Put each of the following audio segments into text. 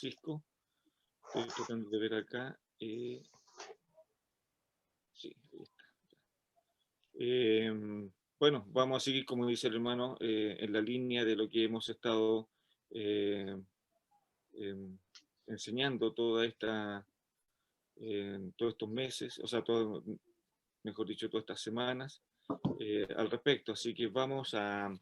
Francisco. Estoy tratando de ver acá. Sí, ahí está. Bueno, vamos a seguir, como dice el hermano, en la línea de lo que hemos estado eh, enseñando todos estos meses, o sea, mejor dicho, todas estas semanas al respecto. Así que vamos a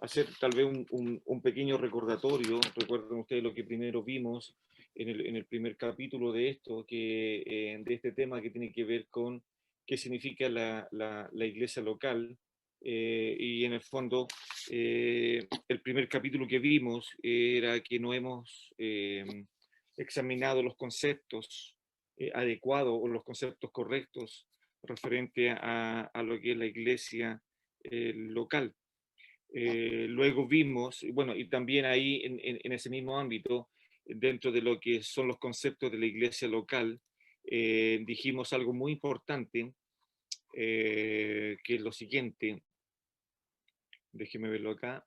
hacer tal vez un pequeño recordatorio. Recuerden ustedes lo que primero vimos en el primer capítulo de esto, de este tema que tiene que ver con qué significa la iglesia local. Y en el fondo, el primer capítulo que vimos era que no hemos examinado los conceptos adecuados o los conceptos correctos referente a lo que es la iglesia local. Luego vimos, bueno, y también ahí en ese mismo ámbito, dentro de lo que son los conceptos de la iglesia local, dijimos algo muy importante, que es lo siguiente. Déjeme verlo acá.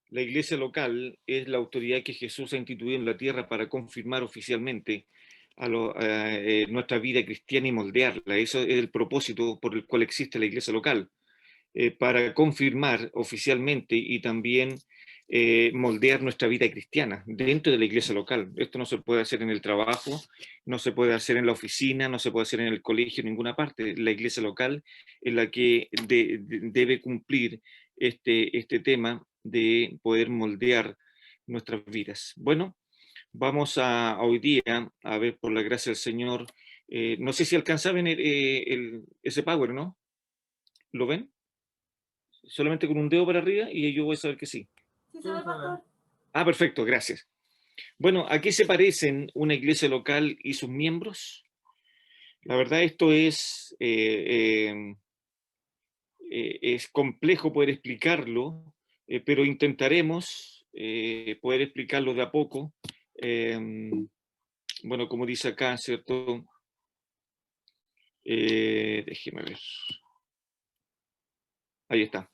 La iglesia local es la autoridad que Jesús ha instituido en la tierra para confirmar oficialmente nuestra vida cristiana y moldearla. Eso es el propósito por el cual existe la iglesia local. Para confirmar oficialmente y también moldear nuestra vida cristiana dentro de la iglesia local. Esto no se puede hacer en el trabajo, no se puede hacer en la oficina, no se puede hacer en el colegio, en ninguna parte. La iglesia local es la que debe cumplir este tema de poder moldear nuestras vidas. Bueno, vamos hoy día a ver, por la gracia del Señor, no sé si alcanzaban ese power, ¿no? ¿Lo ven? Solamente con un dedo para arriba y yo voy a saber que sí. Sí, se ve, pastor. Ah, perfecto, gracias. Bueno, ¿a qué se parecen una iglesia local y sus miembros? La verdad, esto es complejo poder explicarlo, pero intentaremos poder explicarlo de a poco. Bueno, como dice acá, ¿cierto? Déjeme ver. Ahí está.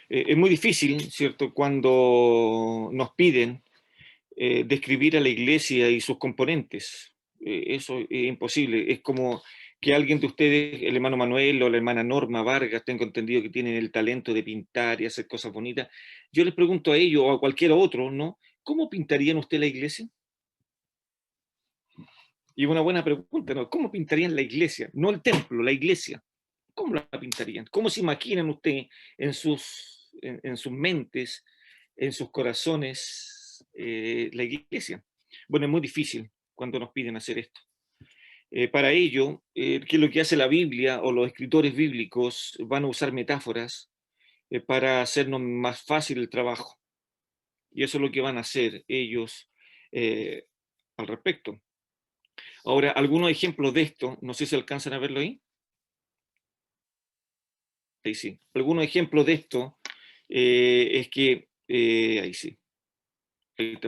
Es muy difícil, ¿cierto? Cuando nos piden describir a la iglesia y sus componentes. Eso es imposible. Es como que alguien de ustedes, el hermano Manuel o la hermana Norma Vargas, tengo entendido que tienen el talento de pintar y hacer cosas bonitas. Yo les pregunto a ellos o a cualquier otro, ¿no? ¿Cómo pintarían usted la iglesia? Y una buena pregunta, ¿no? ¿Cómo pintarían la iglesia? No el templo, la iglesia. ¿Cómo la pintarían? ¿Cómo se imaginan usted en sus mentes, en sus corazones, la iglesia? Bueno, es muy difícil cuando nos piden hacer esto. Para ello, ¿qué es lo que hace la Biblia o los escritores bíblicos? Van a usar metáforas para hacernos más fácil el trabajo. Y eso es lo que van a hacer ellos al respecto. Ahora, algunos ejemplos de esto, no sé si alcanzan a verlo ahí. Ahí sí. Algunos ejemplos de esto es que, ahí sí.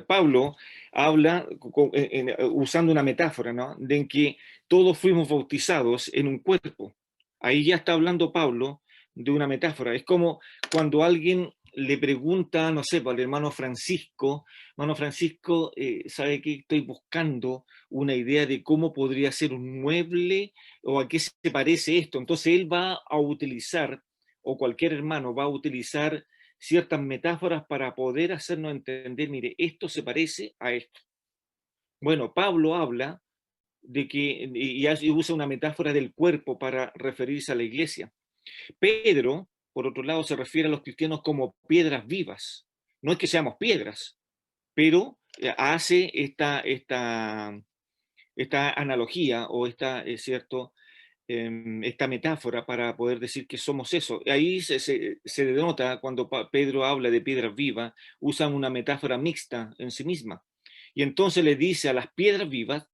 Pablo habla usando una metáfora, ¿no? De en que todos fuimos bautizados en un cuerpo. Ahí ya está hablando Pablo de una metáfora. Es como cuando alguien le pregunta, no sé, al hermano Francisco, ¿sabe qué? Estoy buscando una idea de cómo podría ser un mueble o a qué se parece esto. Entonces él va a utilizar, o cualquier hermano va a utilizar ciertas metáforas para poder hacernos entender, mire, esto se parece a esto. Bueno, Pablo habla de que, y usa una metáfora del cuerpo para referirse a la iglesia. Pedro, por otro lado, se refiere a los cristianos como piedras vivas. No es que seamos piedras, pero hace esta analogía o esta metáfora para poder decir que somos eso. Ahí se denota cuando Pedro habla de piedras vivas, usan una metáfora mixta en sí misma. Y entonces le dice a las piedras vivas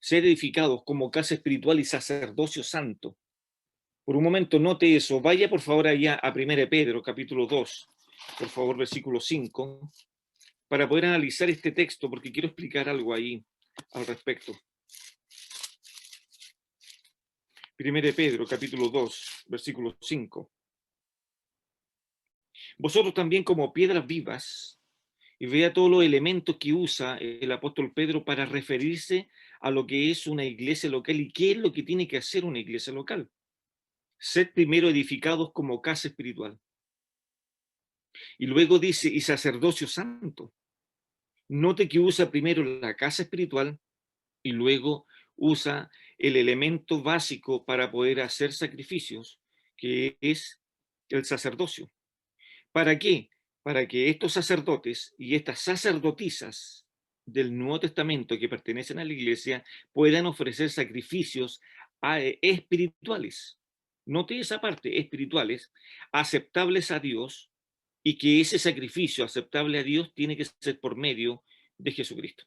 ser edificados como casa espiritual y sacerdocio santo. Por un momento note eso. Vaya por favor allá a 1 Pedro, capítulo 2, por favor, versículo 5, para poder analizar este texto, porque quiero explicar algo ahí al respecto. 1 Pedro, capítulo 2, versículo 5. Vosotros también como piedras vivas Y vea todos los elementos que usa el apóstol Pedro para referirse a lo que es una iglesia local y qué es lo que tiene que hacer una iglesia local. Sed primero edificados como casa espiritual. Y luego dice, y sacerdocio santo. Note que usa primero la casa espiritual y luego usa el elemento básico para poder hacer sacrificios, que es el sacerdocio. ¿Para qué? Para que estos sacerdotes y estas sacerdotisas del Nuevo Testamento que pertenecen a la iglesia puedan ofrecer sacrificios espirituales. Note esa parte, espirituales, aceptables a Dios, y que ese sacrificio aceptable a Dios tiene que ser por medio de Jesucristo.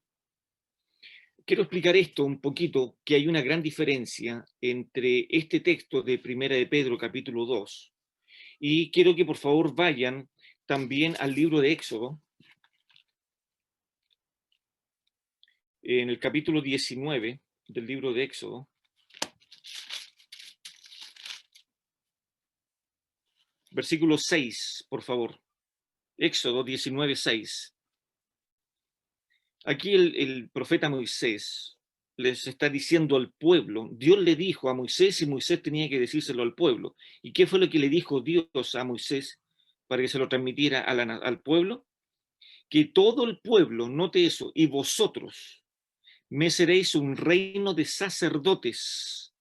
Quiero explicar esto un poquito, que hay una gran diferencia entre este texto de Primera de Pedro, capítulo 2, y quiero que por favor vayan también al libro de Éxodo, en el capítulo 19 del libro de Éxodo, versículo 6, por favor. Éxodo 19, 6. Aquí el profeta Moisés les está diciendo al pueblo, Dios le dijo a Moisés y Moisés tenía que decírselo al pueblo. ¿Y qué fue lo que le dijo Dios a Moisés para que se lo transmitiera al pueblo? Que todo el pueblo, note eso, y vosotros me seréis un reino de sacerdotes.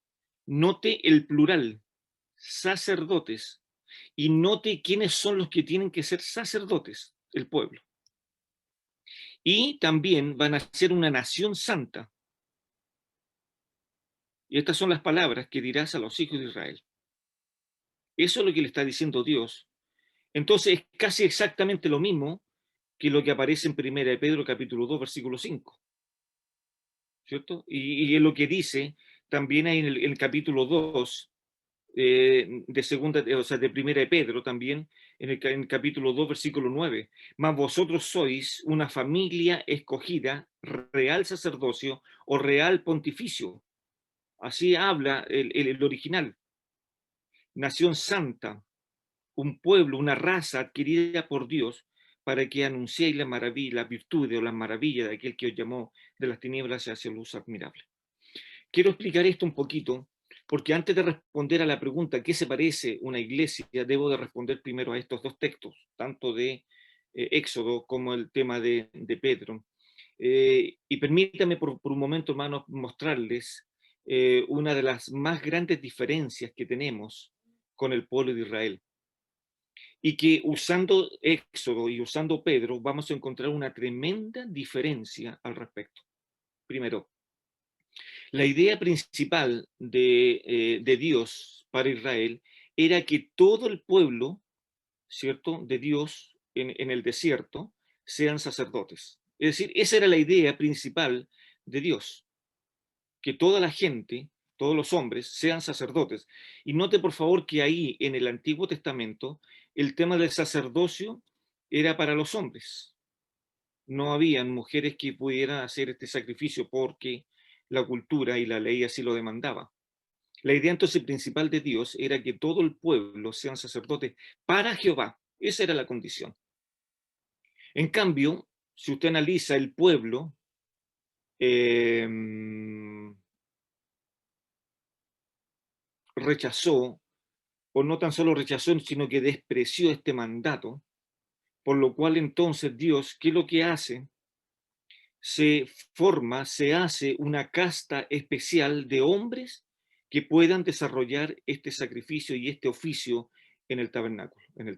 Note el plural, sacerdotes, y note quiénes son los que tienen que ser sacerdotes, el pueblo. Y también van a ser una nación santa. Y estas son las palabras que dirás a los hijos de Israel. Eso es lo que le está diciendo Dios. Entonces es casi exactamente lo mismo que lo que aparece en 1 de Pedro capítulo 2, versículo 5. ¿Cierto? Y es lo que dice también ahí en el capítulo 2 de segunda, o sea, de primera de Pedro también, en el capítulo 2, versículo 9. Mas vosotros sois una familia escogida, real sacerdocio o real pontificio. Así habla el original. Nación santa, un pueblo, una raza adquirida por Dios para que anunciéis la maravilla, la virtud o la maravilla de aquel que os llamó de las tinieblas hacia luz admirable. Quiero explicar esto un poquito, porque antes de responder a la pregunta ¿qué se parece una iglesia? Debo de responder primero a estos dos textos, tanto de Éxodo como el tema de Pedro. Y permítame por un momento, hermanos, mostrarles una de las más grandes diferencias que tenemos con el pueblo de Israel. Y que usando Éxodo y usando Pedro vamos a encontrar una tremenda diferencia al respecto. Primero, la idea principal de Dios para Israel era que todo el pueblo, ¿cierto?, de Dios en el desierto sean sacerdotes. Es decir, esa era la idea principal de Dios, que toda la gente, todos los hombres, sean sacerdotes. Y note por favor que ahí en el Antiguo Testamento el tema del sacerdocio era para los hombres. No habían mujeres que pudieran hacer este sacrificio porque la cultura y la ley así lo demandaba. La idea entonces principal de Dios era que todo el pueblo sean sacerdotes para Jehová. Esa era la condición. En cambio, si usted analiza el pueblo, eh, rechazó, o no tan solo rechazó, sino que despreció este mandato, por lo cual entonces Dios, ¿qué es lo que hace? Se forma, se hace una casta especial de hombres que puedan desarrollar este sacrificio y este oficio en el tabernáculo, en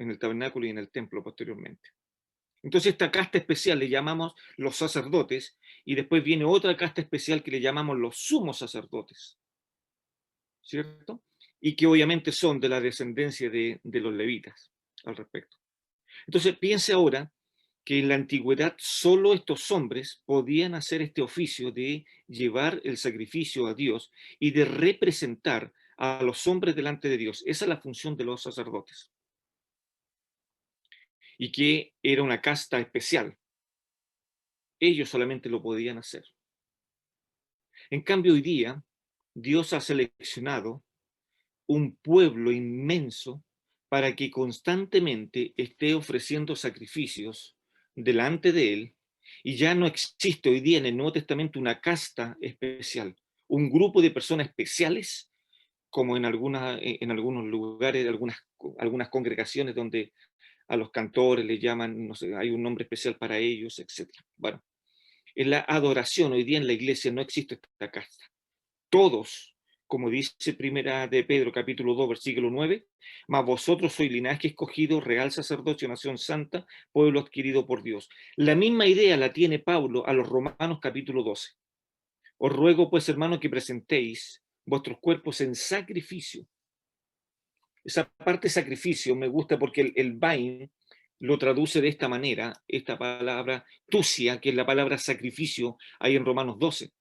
el tabernáculo y en el templo posteriormente. Entonces esta casta especial le llamamos los sacerdotes y después viene otra casta especial que le llamamos los sumos sacerdotes, ¿cierto? Y que obviamente son de la descendencia de los levitas al respecto. Entonces piense ahora que en la antigüedad solo estos hombres podían hacer este oficio de llevar el sacrificio a Dios y de representar a los hombres delante de Dios. Esa es la función de los sacerdotes. Y que era una casta especial. Ellos solamente lo podían hacer. En cambio, hoy día, Dios ha seleccionado un pueblo inmenso para que constantemente esté ofreciendo sacrificios delante de él, y ya no existe hoy día en el Nuevo Testamento una casta especial, un grupo de personas especiales, como en algunos lugares, algunas congregaciones donde a los cantores les llaman, no sé, hay un nombre especial para ellos, etc. Bueno, en la adoración hoy día en la iglesia no existe esta casta. Todos, como dice Primera de Pedro, capítulo 2, versículo 9, mas vosotros sois linaje escogido, real sacerdocio, nación santa, pueblo adquirido por Dios. La misma idea la tiene Pablo a los Romanos, capítulo 12. Os ruego, pues, hermanos, que presentéis vuestros cuerpos en sacrificio. Esa parte sacrificio me gusta porque el Bain lo traduce de esta manera, esta palabra tusia, que es la palabra sacrificio, ahí en Romanos 12.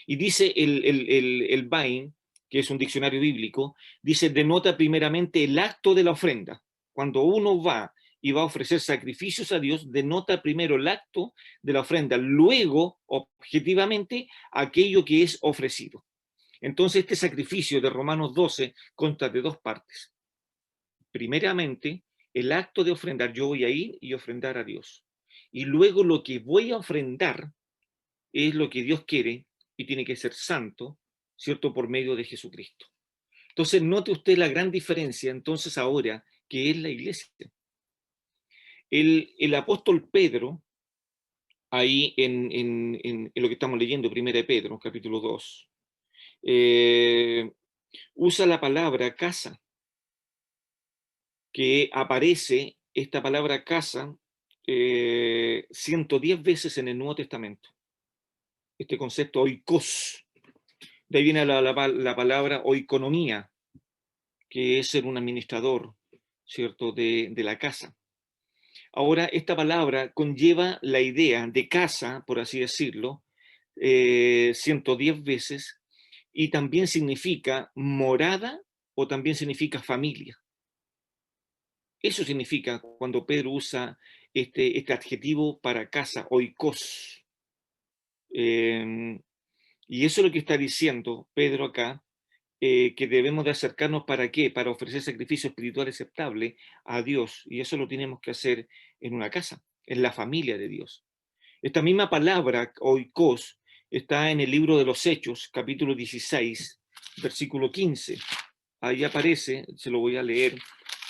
Y dice el Bain, que es un diccionario bíblico, dice, denota primeramente el acto de la ofrenda. Cuando uno va y va a ofrecer sacrificios a Dios, denota primero el acto de la ofrenda, luego, objetivamente, aquello que es ofrecido. Entonces, este sacrificio de Romanos 12 consta de dos partes. Primeramente, el acto de ofrendar, yo voy a ir y ofrendar a Dios. Y luego lo que voy a ofrendar es lo que Dios quiere y tiene que ser santo, ¿cierto? Por medio de Jesucristo. Entonces, note usted la gran diferencia entonces ahora que es la iglesia. El apóstol Pedro, ahí en lo que estamos leyendo, Primera de Pedro, capítulo 2, usa la palabra casa, que aparece esta palabra casa 110 veces en el Nuevo Testamento. Este concepto oikos, de ahí viene la palabra oikonomía, que es ser un administrador, ¿cierto?, de la casa. Ahora, esta palabra conlleva la idea de casa, por así decirlo, 110 veces, y también significa morada o también significa familia. Eso significa cuando Pedro usa este adjetivo para casa, oikos. Y eso es lo que está diciendo Pedro acá, que debemos de acercarnos ¿para qué? Para ofrecer sacrificio espiritual aceptable a Dios. Y eso lo tenemos que hacer en una casa, en la familia de Dios. Esta misma palabra, oikos, está en el libro de los Hechos, capítulo 16, versículo 15. Ahí aparece, se lo voy a leer,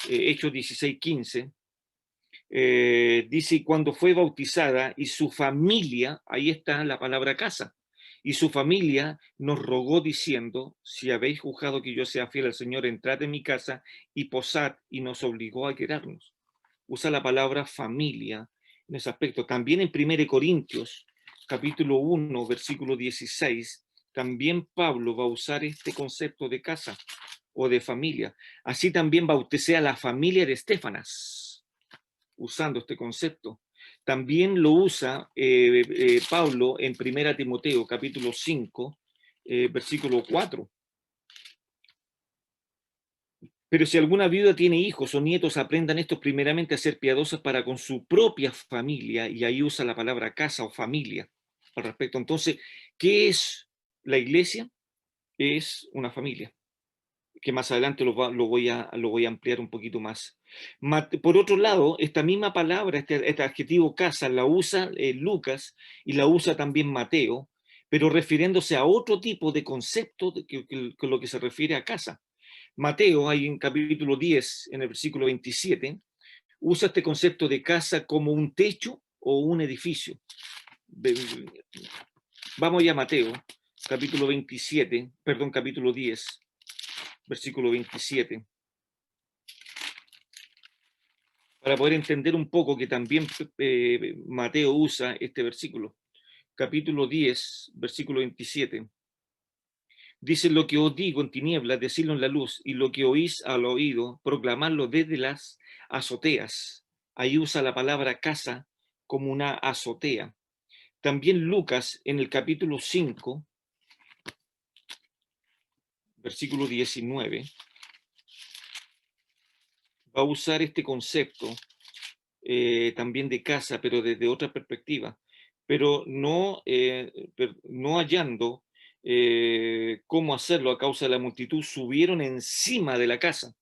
Hechos 16, 15. Dice, cuando fue bautizada y su familia, ahí está la palabra casa, y su familia nos rogó diciendo, si habéis juzgado que yo sea fiel al Señor, entrad en mi casa y posad, y nos obligó a quedarnos. Usa la palabra familia en ese aspecto. También en 1 Corintios, capítulo 1, versículo 16, también Pablo va a usar este concepto de casa o de familia. Así también bauticé a la familia de Estefanas, usando este concepto. También lo usa Pablo en 1 Timoteo, capítulo 5, versículo 4. Pero si alguna viuda tiene hijos o nietos, aprendan estos primeramente a ser piadosos para con su propia familia, y ahí usa la palabra casa o familia al respecto. Entonces, ¿qué es la iglesia? Es una familia, que más adelante lo voy a ampliar un poquito más. Por otro lado, esta misma palabra, este adjetivo casa, la usa Lucas y la usa también Mateo, pero refiriéndose a otro tipo de concepto que lo que se refiere a casa. Mateo, ahí en capítulo 10, en el versículo 27, usa este concepto de casa como un techo o un edificio. Vamos ya a Mateo, capítulo 27, perdón, capítulo 10, versículo 27. Para poder entender un poco que también Mateo usa este versículo. Capítulo 10, versículo 27. Dice, lo que os digo en tinieblas, decidlo en la luz, y lo que oís al oído, proclamadlo desde las azoteas. Ahí usa la palabra casa como una azotea. También Lucas, en el capítulo 5, versículo 19, va a usar este concepto también de casa, pero desde otra perspectiva, pero no hallando cómo hacerlo a causa de la multitud, subieron encima de la casa,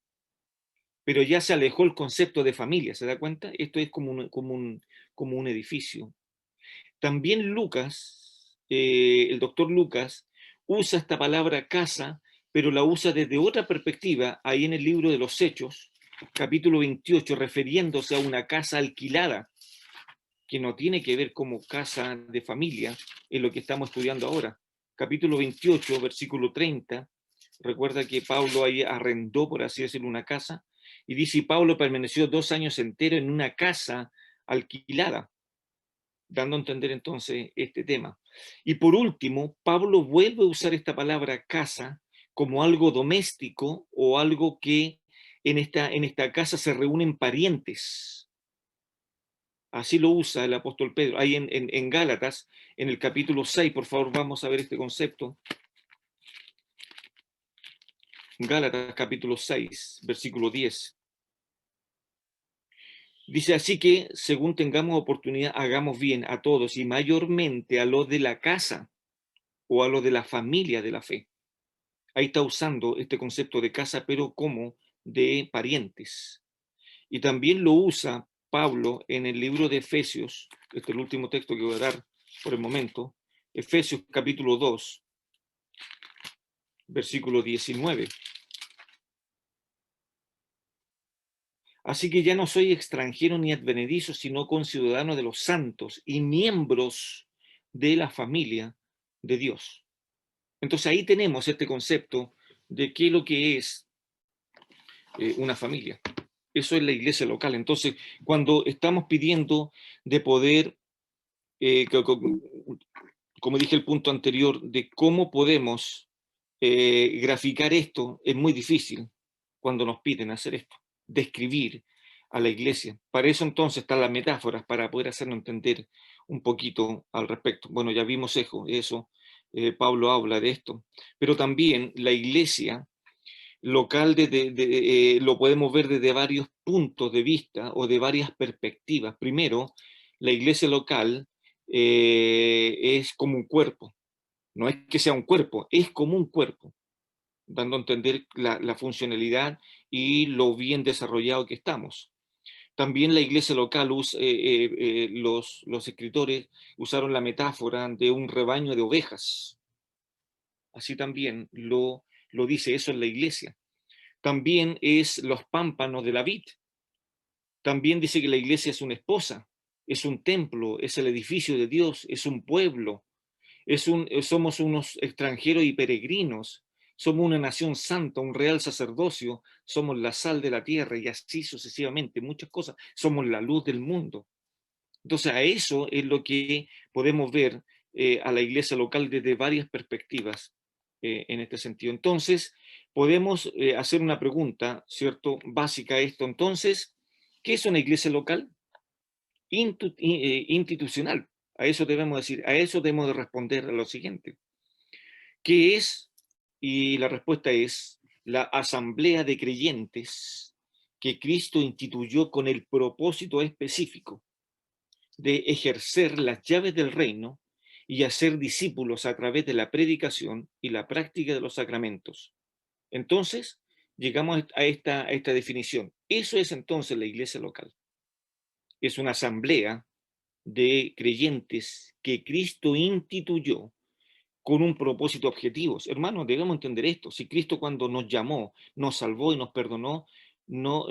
pero ya se alejó el concepto de familia, ¿se da cuenta? Esto es como como un edificio. También Lucas, el doctor Lucas, usa esta palabra casa, pero la usa desde otra perspectiva, ahí en el libro de los Hechos, capítulo 28, refiriéndose a una casa alquilada, que no tiene que ver como casa de familia, en lo que estamos estudiando ahora. Capítulo 28, versículo 30, recuerda que Pablo ahí arrendó, por así decirlo, una casa, y dice, y Pablo permaneció 2 años enteros en una casa alquilada, dando a entender entonces este tema. Y por último, Pablo vuelve a usar esta palabra casa como algo doméstico o algo que en esta casa se reúnen parientes. Así lo usa el apóstol Pedro. Ahí en Gálatas, en el capítulo 6, por favor, vamos a ver este concepto. Gálatas capítulo 6, versículo 10. Dice, así que, según tengamos oportunidad, hagamos bien a todos y mayormente a los de la casa o a los de la familia de la fe. Ahí está usando este concepto de casa, pero como de parientes. Y también lo usa Pablo en el libro de Efesios, este es el último texto que voy a dar por el momento, Efesios capítulo 2, versículo 19. Así que ya no soy extranjero ni advenedizo, sino conciudadano de los santos y miembros de la familia de Dios. Entonces ahí tenemos este concepto de qué es lo que es una familia. Eso es la iglesia local. Entonces, cuando estamos pidiendo de poder, como dije el punto anterior, de cómo podemos graficar esto, es muy difícil cuando nos piden hacer esto, describir a la iglesia. Para eso entonces están las metáforas, para poder hacernos entender un poquito al respecto. Bueno, ya vimos eso, Pablo habla de esto, pero también la iglesia local lo podemos ver desde varios puntos de vista o de varias perspectivas. Primero, la iglesia local es como un cuerpo. No es que sea un cuerpo, es como un cuerpo, dando a entender la funcionalidad y lo bien desarrollado que estamos. También la iglesia local, los escritores usaron la metáfora de un rebaño de ovejas. Así también lo dice eso en la iglesia. También es los pámpanos de la vid. También dice que la iglesia es una esposa, es un templo, es el edificio de Dios, es un pueblo, somos unos extranjeros y peregrinos, somos una nación santa, un real sacerdocio, somos la sal de la tierra y así sucesivamente, muchas cosas, somos la luz del mundo. Entonces a eso es lo que podemos ver a la iglesia local desde varias perspectivas en este sentido. Entonces podemos hacer una pregunta, ¿cierto? Básica a esto. Entonces, ¿qué es una iglesia local? Institucional. A eso debemos decir, a eso debemos de responder a lo siguiente. ¿Qué es? Y la respuesta es la asamblea de creyentes que Cristo instituyó con el propósito específico de ejercer las llaves del reino y hacer discípulos a través de la predicación y la práctica de los sacramentos. Entonces, llegamos a esta definición. Eso es entonces la iglesia local. Es una asamblea de creyentes que Cristo instituyó con un propósito objetivo. Hermanos, debemos entender esto. Si Cristo cuando nos llamó, nos salvó y nos perdonó, no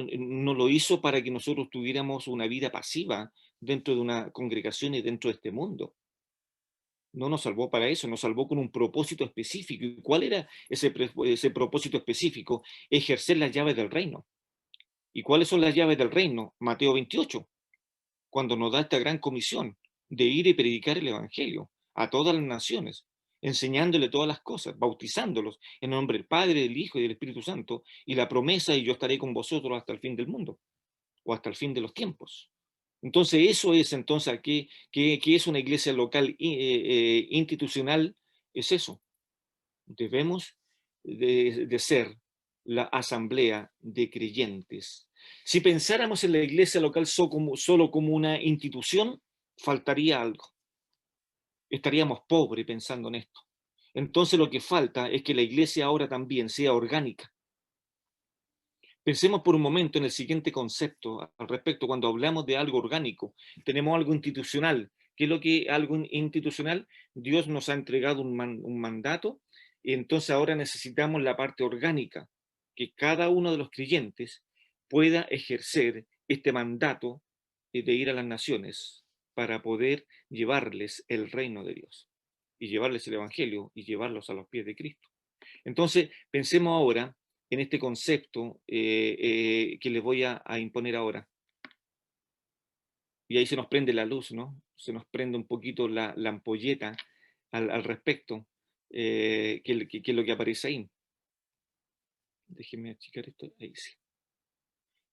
lo hizo para que nosotros tuviéramos una vida pasiva dentro de una congregación y dentro de este mundo. No nos salvó para eso, nos salvó con un propósito específico. ¿Y cuál era ese propósito específico? Ejercer las llaves del reino. ¿Y cuáles son las llaves del reino? Mateo 28, cuando nos da esta gran comisión de ir y predicar el Evangelio a todas las naciones, enseñándole todas las cosas, bautizándolos en nombre del Padre, del Hijo y del Espíritu Santo, y la promesa, y yo estaré con vosotros hasta el fin del mundo, o hasta el fin de los tiempos. Entonces, eso es entonces que es una iglesia local institucional, es eso. Debemos de ser la asamblea de creyentes. Si pensáramos en la iglesia local solo como una institución, faltaría algo. Estaríamos pobres pensando en esto. Entonces lo que falta es que la iglesia ahora también sea orgánica. Pensemos por un momento en el siguiente concepto al respecto. Cuando hablamos de algo orgánico, tenemos algo institucional. ¿Qué es lo que algo institucional? Dios nos ha entregado un mandato y entonces ahora necesitamos la parte orgánica, que cada uno de los creyentes pueda ejercer este mandato de ir a las naciones para poder llevarles el reino de Dios y llevarles el evangelio y llevarlos a los pies de Cristo. Entonces, pensemos ahora en este concepto que les voy a imponer ahora. Y ahí se nos prende la luz, ¿no? Se nos prende un poquito la ampolleta al respecto, que es lo que aparece ahí. Déjenme achicar esto, ahí sí.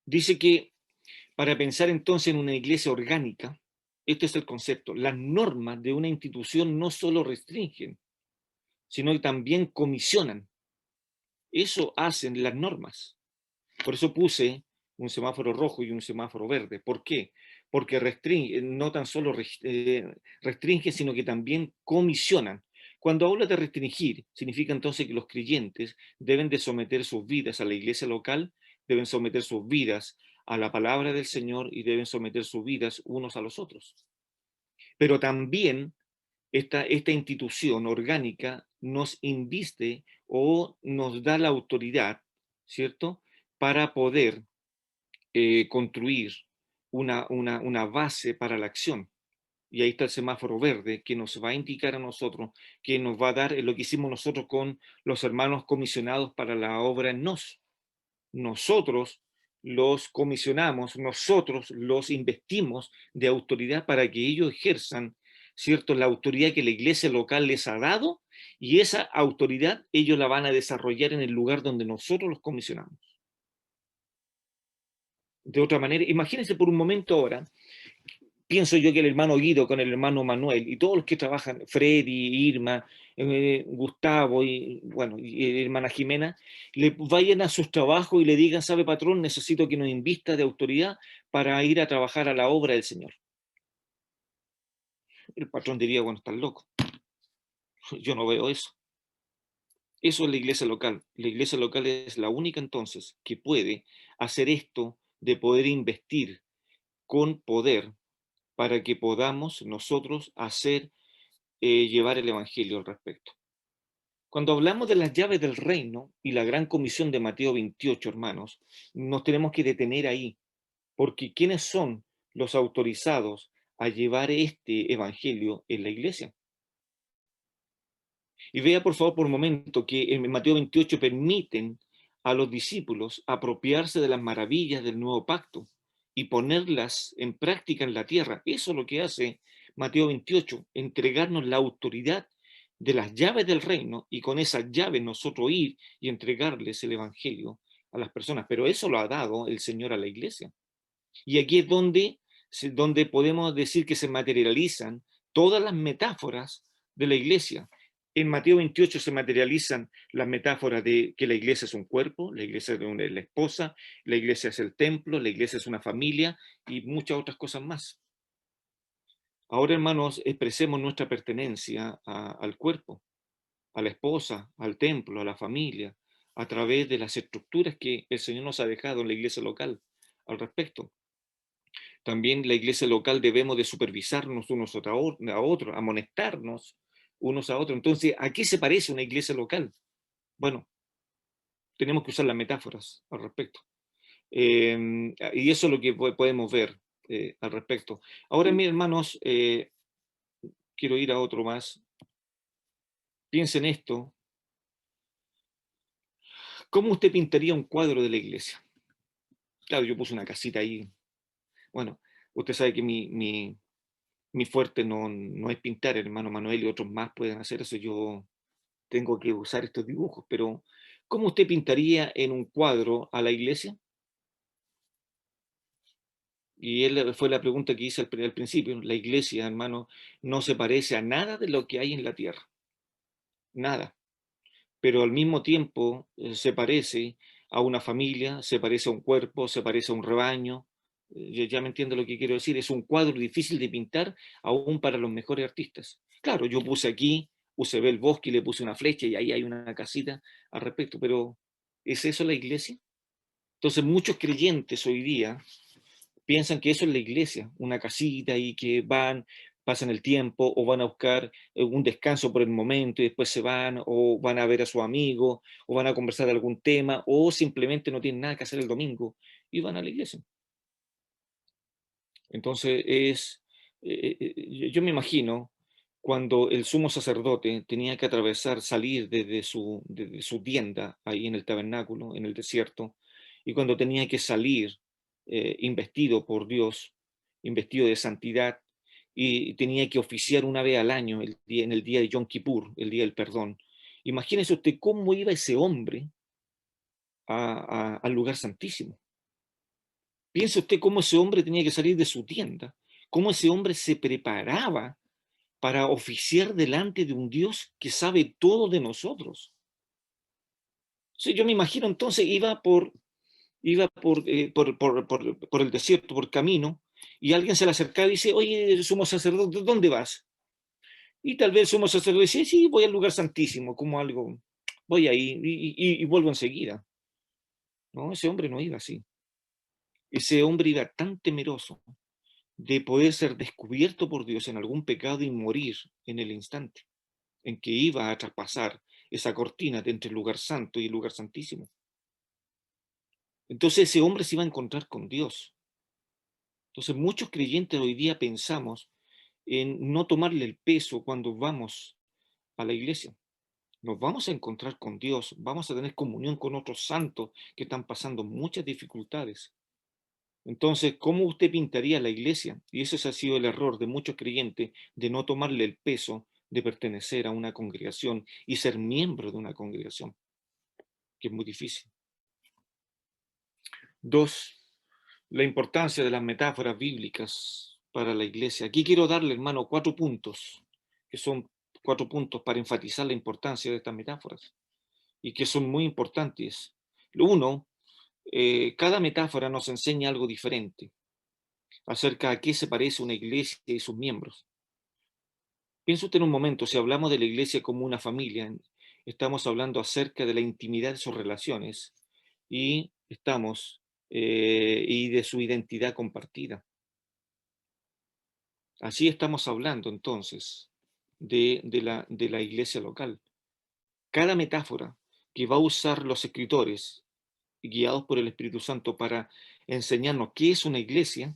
Dice que para pensar entonces en una iglesia orgánica, este es el concepto, las normas de una institución no solo restringen, sino que también comisionan. Eso hacen las normas. Por eso puse un semáforo rojo y un semáforo verde. ¿Por qué? Porque restringe, no tan solo restringe, sino que también comisionan. Cuando habla de restringir, significa entonces que los creyentes deben de someter sus vidas a la iglesia local, deben someter sus vidas a la palabra del Señor y deben someter sus vidas unos a los otros. Pero también esta institución orgánica nos inviste o nos da la autoridad, ¿cierto?, para poder construir una base para la acción. Y ahí está el semáforo verde que nos va a indicar a nosotros, que nos va a dar lo que hicimos nosotros con los hermanos comisionados para la obra en nos. Nosotros los comisionamos, nosotros los investimos de autoridad para que ellos ejerzan, ¿cierto?, la autoridad que la iglesia local les ha dado, y esa autoridad ellos la van a desarrollar en el lugar donde nosotros los comisionamos. De otra manera, imagínense por un momento ahora, pienso yo que el hermano Guido con el hermano Manuel y todos los que trabajan, Freddy, Irma, Gustavo y bueno, y hermana Jimena, le vayan a sus trabajos y le digan, sabe patrón, necesito que nos invista de autoridad para ir a trabajar a la obra del Señor. El patrón diría, bueno, estás loco. Yo no veo eso. Eso es la iglesia local. La iglesia local es la única entonces que puede hacer esto de poder investir con poder para que podamos nosotros hacer llevar el Evangelio al respecto. Cuando hablamos de las llaves del reino y la gran comisión de Mateo 28, hermanos, nos tenemos que detener ahí, porque ¿quiénes son los autorizados a llevar este Evangelio en la iglesia? Y vea por favor por un momento que en Mateo 28 permiten a los discípulos apropiarse de las maravillas del nuevo pacto y ponerlas en práctica en la tierra. Eso es lo que hace Mateo 28, entregarnos la autoridad de las llaves del reino y con esas llaves nosotros ir y entregarles el evangelio a las personas. Pero eso lo ha dado el Señor a la iglesia. Y aquí es donde podemos decir que se materializan todas las metáforas de la iglesia. En Mateo 28 se materializan las metáforas de que la iglesia es un cuerpo, la iglesia es la esposa, la iglesia es el templo, la iglesia es una familia y muchas otras cosas más. Ahora, hermanos, expresemos nuestra pertenencia al cuerpo, a la esposa, al templo, a la familia, a través de las estructuras que el Señor nos ha dejado en la iglesia local al respecto. También la iglesia local debemos de supervisarnos unos a otros, amonestarnos unos a otros. Entonces, ¿a qué se parece una iglesia local? Bueno, tenemos que usar las metáforas al respecto. Y eso es lo que podemos ver al respecto. Ahora, mis hermanos, quiero ir a otro más. Piensen esto. ¿Cómo usted pintaría un cuadro de la iglesia? Claro, yo puse una casita ahí. Bueno, usted sabe que mi fuerte no es pintar, el hermano Manuel y otros más pueden hacer eso. Yo tengo que usar estos dibujos, pero ¿cómo usted pintaría en un cuadro a la iglesia? Y él fue la pregunta que hice al principio. La iglesia, hermano, no se parece a nada de lo que hay en la tierra, nada. Pero al mismo tiempo se parece a una familia, se parece a un cuerpo, se parece a un rebaño. Ya me entiende lo que quiero decir. Es un cuadro difícil de pintar, aún para los mejores artistas. Claro, yo puse aquí, puse el bosque y le puse una flecha y ahí hay una casita al respecto, pero ¿es eso la iglesia? Entonces muchos creyentes hoy día piensan que eso es la iglesia, una casita y que van, pasan el tiempo o van a buscar un descanso por el momento y después se van o van a ver a sus amigos o van a conversar de algún tema o simplemente no tienen nada que hacer el domingo y van a la iglesia. Entonces yo me imagino cuando el sumo sacerdote tenía que atravesar, salir desde su tienda ahí en el tabernáculo, en el desierto, y cuando tenía que salir investido por Dios, investido de santidad, y tenía que oficiar una vez al año, en el día de Yom Kippur, el día del perdón. Imagínese usted cómo iba ese hombre al lugar santísimo. Piense usted cómo ese hombre tenía que salir de su tienda, cómo ese hombre se preparaba para oficiar delante de un Dios que sabe todo de nosotros. Sí, yo me imagino entonces iba por el desierto, por camino, y alguien se le acercaba y dice, oye, sumo sacerdote, ¿dónde vas? Y tal vez el sumo sacerdote dice, sí, voy al lugar santísimo, como algo, voy ahí y vuelvo enseguida. No, ese hombre no iba así. Ese hombre iba tan temeroso de poder ser descubierto por Dios en algún pecado y morir en el instante en que iba a traspasar esa cortina de entre el lugar santo y el lugar santísimo. Entonces ese hombre se iba a encontrar con Dios. Entonces muchos creyentes hoy día pensamos en no tomarle el peso cuando vamos a la iglesia. Nos vamos a encontrar con Dios, vamos a tener comunión con otros santos que están pasando muchas dificultades. Entonces, ¿cómo usted pintaría la iglesia? Y ese ha sido el error de muchos creyentes, de no tomarle el peso de pertenecer a una congregación y ser miembro de una congregación, que es muy difícil. Dos, la importancia de las metáforas bíblicas para la iglesia. Aquí quiero darle, hermano, 4 puntos, que son 4 puntos para enfatizar la importancia de estas metáforas y que son muy importantes. Uno, cada metáfora nos enseña algo diferente acerca de a qué se parece una iglesia y sus miembros. Piensa usted en un momento, si hablamos de la iglesia como una familia, estamos hablando acerca de la intimidad de sus relaciones y y de su identidad compartida. Así estamos hablando entonces de la iglesia local. Cada metáfora que va a usar los escritores, guiados por el Espíritu Santo, para enseñarnos qué es una iglesia,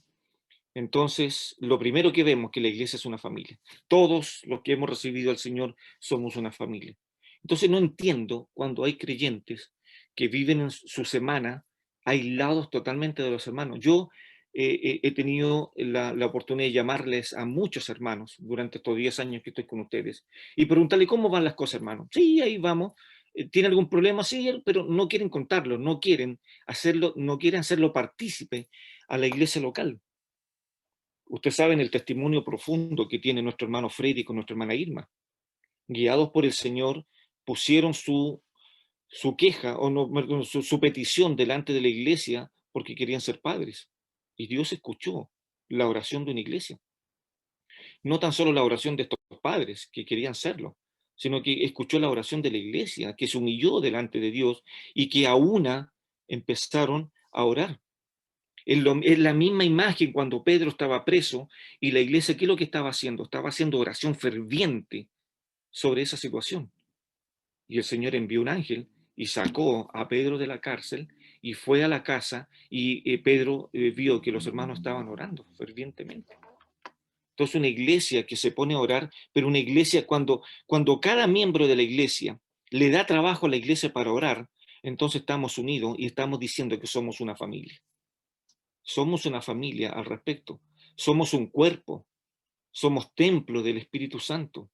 entonces, lo primero que vemos es que la iglesia es una familia. Todos los que hemos recibido al Señor somos una familia. Entonces, no entiendo cuando hay creyentes que viven en su semana aislados totalmente de los hermanos. Yo he tenido la oportunidad de llamarles a muchos hermanos durante estos 10 años que estoy con ustedes y preguntarle cómo van las cosas, hermano. Sí, ahí vamos. ¿Tiene algún problema? Sí, pero no quieren contarlo, no quieren hacerlo, no quieren hacerlo partícipe a la iglesia local. Usted sabe el testimonio profundo que tiene nuestro hermano Freddy con nuestra hermana Irma. Guiados por el Señor, pusieron su queja o no, perdón, su petición delante de la iglesia porque querían ser padres. Y Dios escuchó la oración de una iglesia. No tan solo la oración de estos padres que querían serlo, sino que escuchó la oración de la iglesia, que se humilló delante de Dios y que a una empezaron a orar. Es la misma imagen cuando Pedro estaba preso y la iglesia, ¿qué es lo que estaba haciendo? Estaba haciendo oración ferviente sobre esa situación. Y el Señor envió un ángel y sacó a Pedro de la cárcel y fue a la casa y Pedro vio que los hermanos estaban orando fervientemente. Entonces una iglesia que se pone a orar, pero una iglesia cuando cada miembro de la iglesia le da trabajo a la iglesia para orar, entonces estamos unidos y estamos diciendo que somos una familia. Somos una familia al respecto. Somos un cuerpo. Somos templo del Espíritu Santo.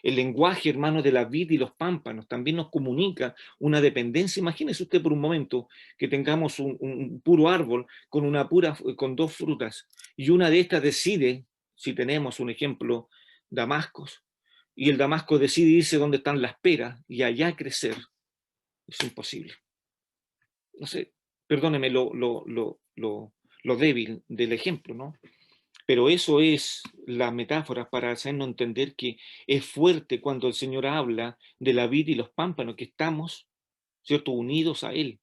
El lenguaje, hermano, de la vid y los pámpanos también nos comunica una dependencia. Imagínese usted por un momento que tengamos un puro árbol con 2 frutas y una de estas decide, si tenemos un ejemplo, damascos, y el damasco decide irse donde están las peras y allá crecer. Es imposible. No sé, perdóneme lo débil del ejemplo, ¿no? Pero eso es la metáfora para hacernos entender que es fuerte cuando el Señor habla de la vid y los pámpanos, que estamos, ¿cierto?, unidos a Él.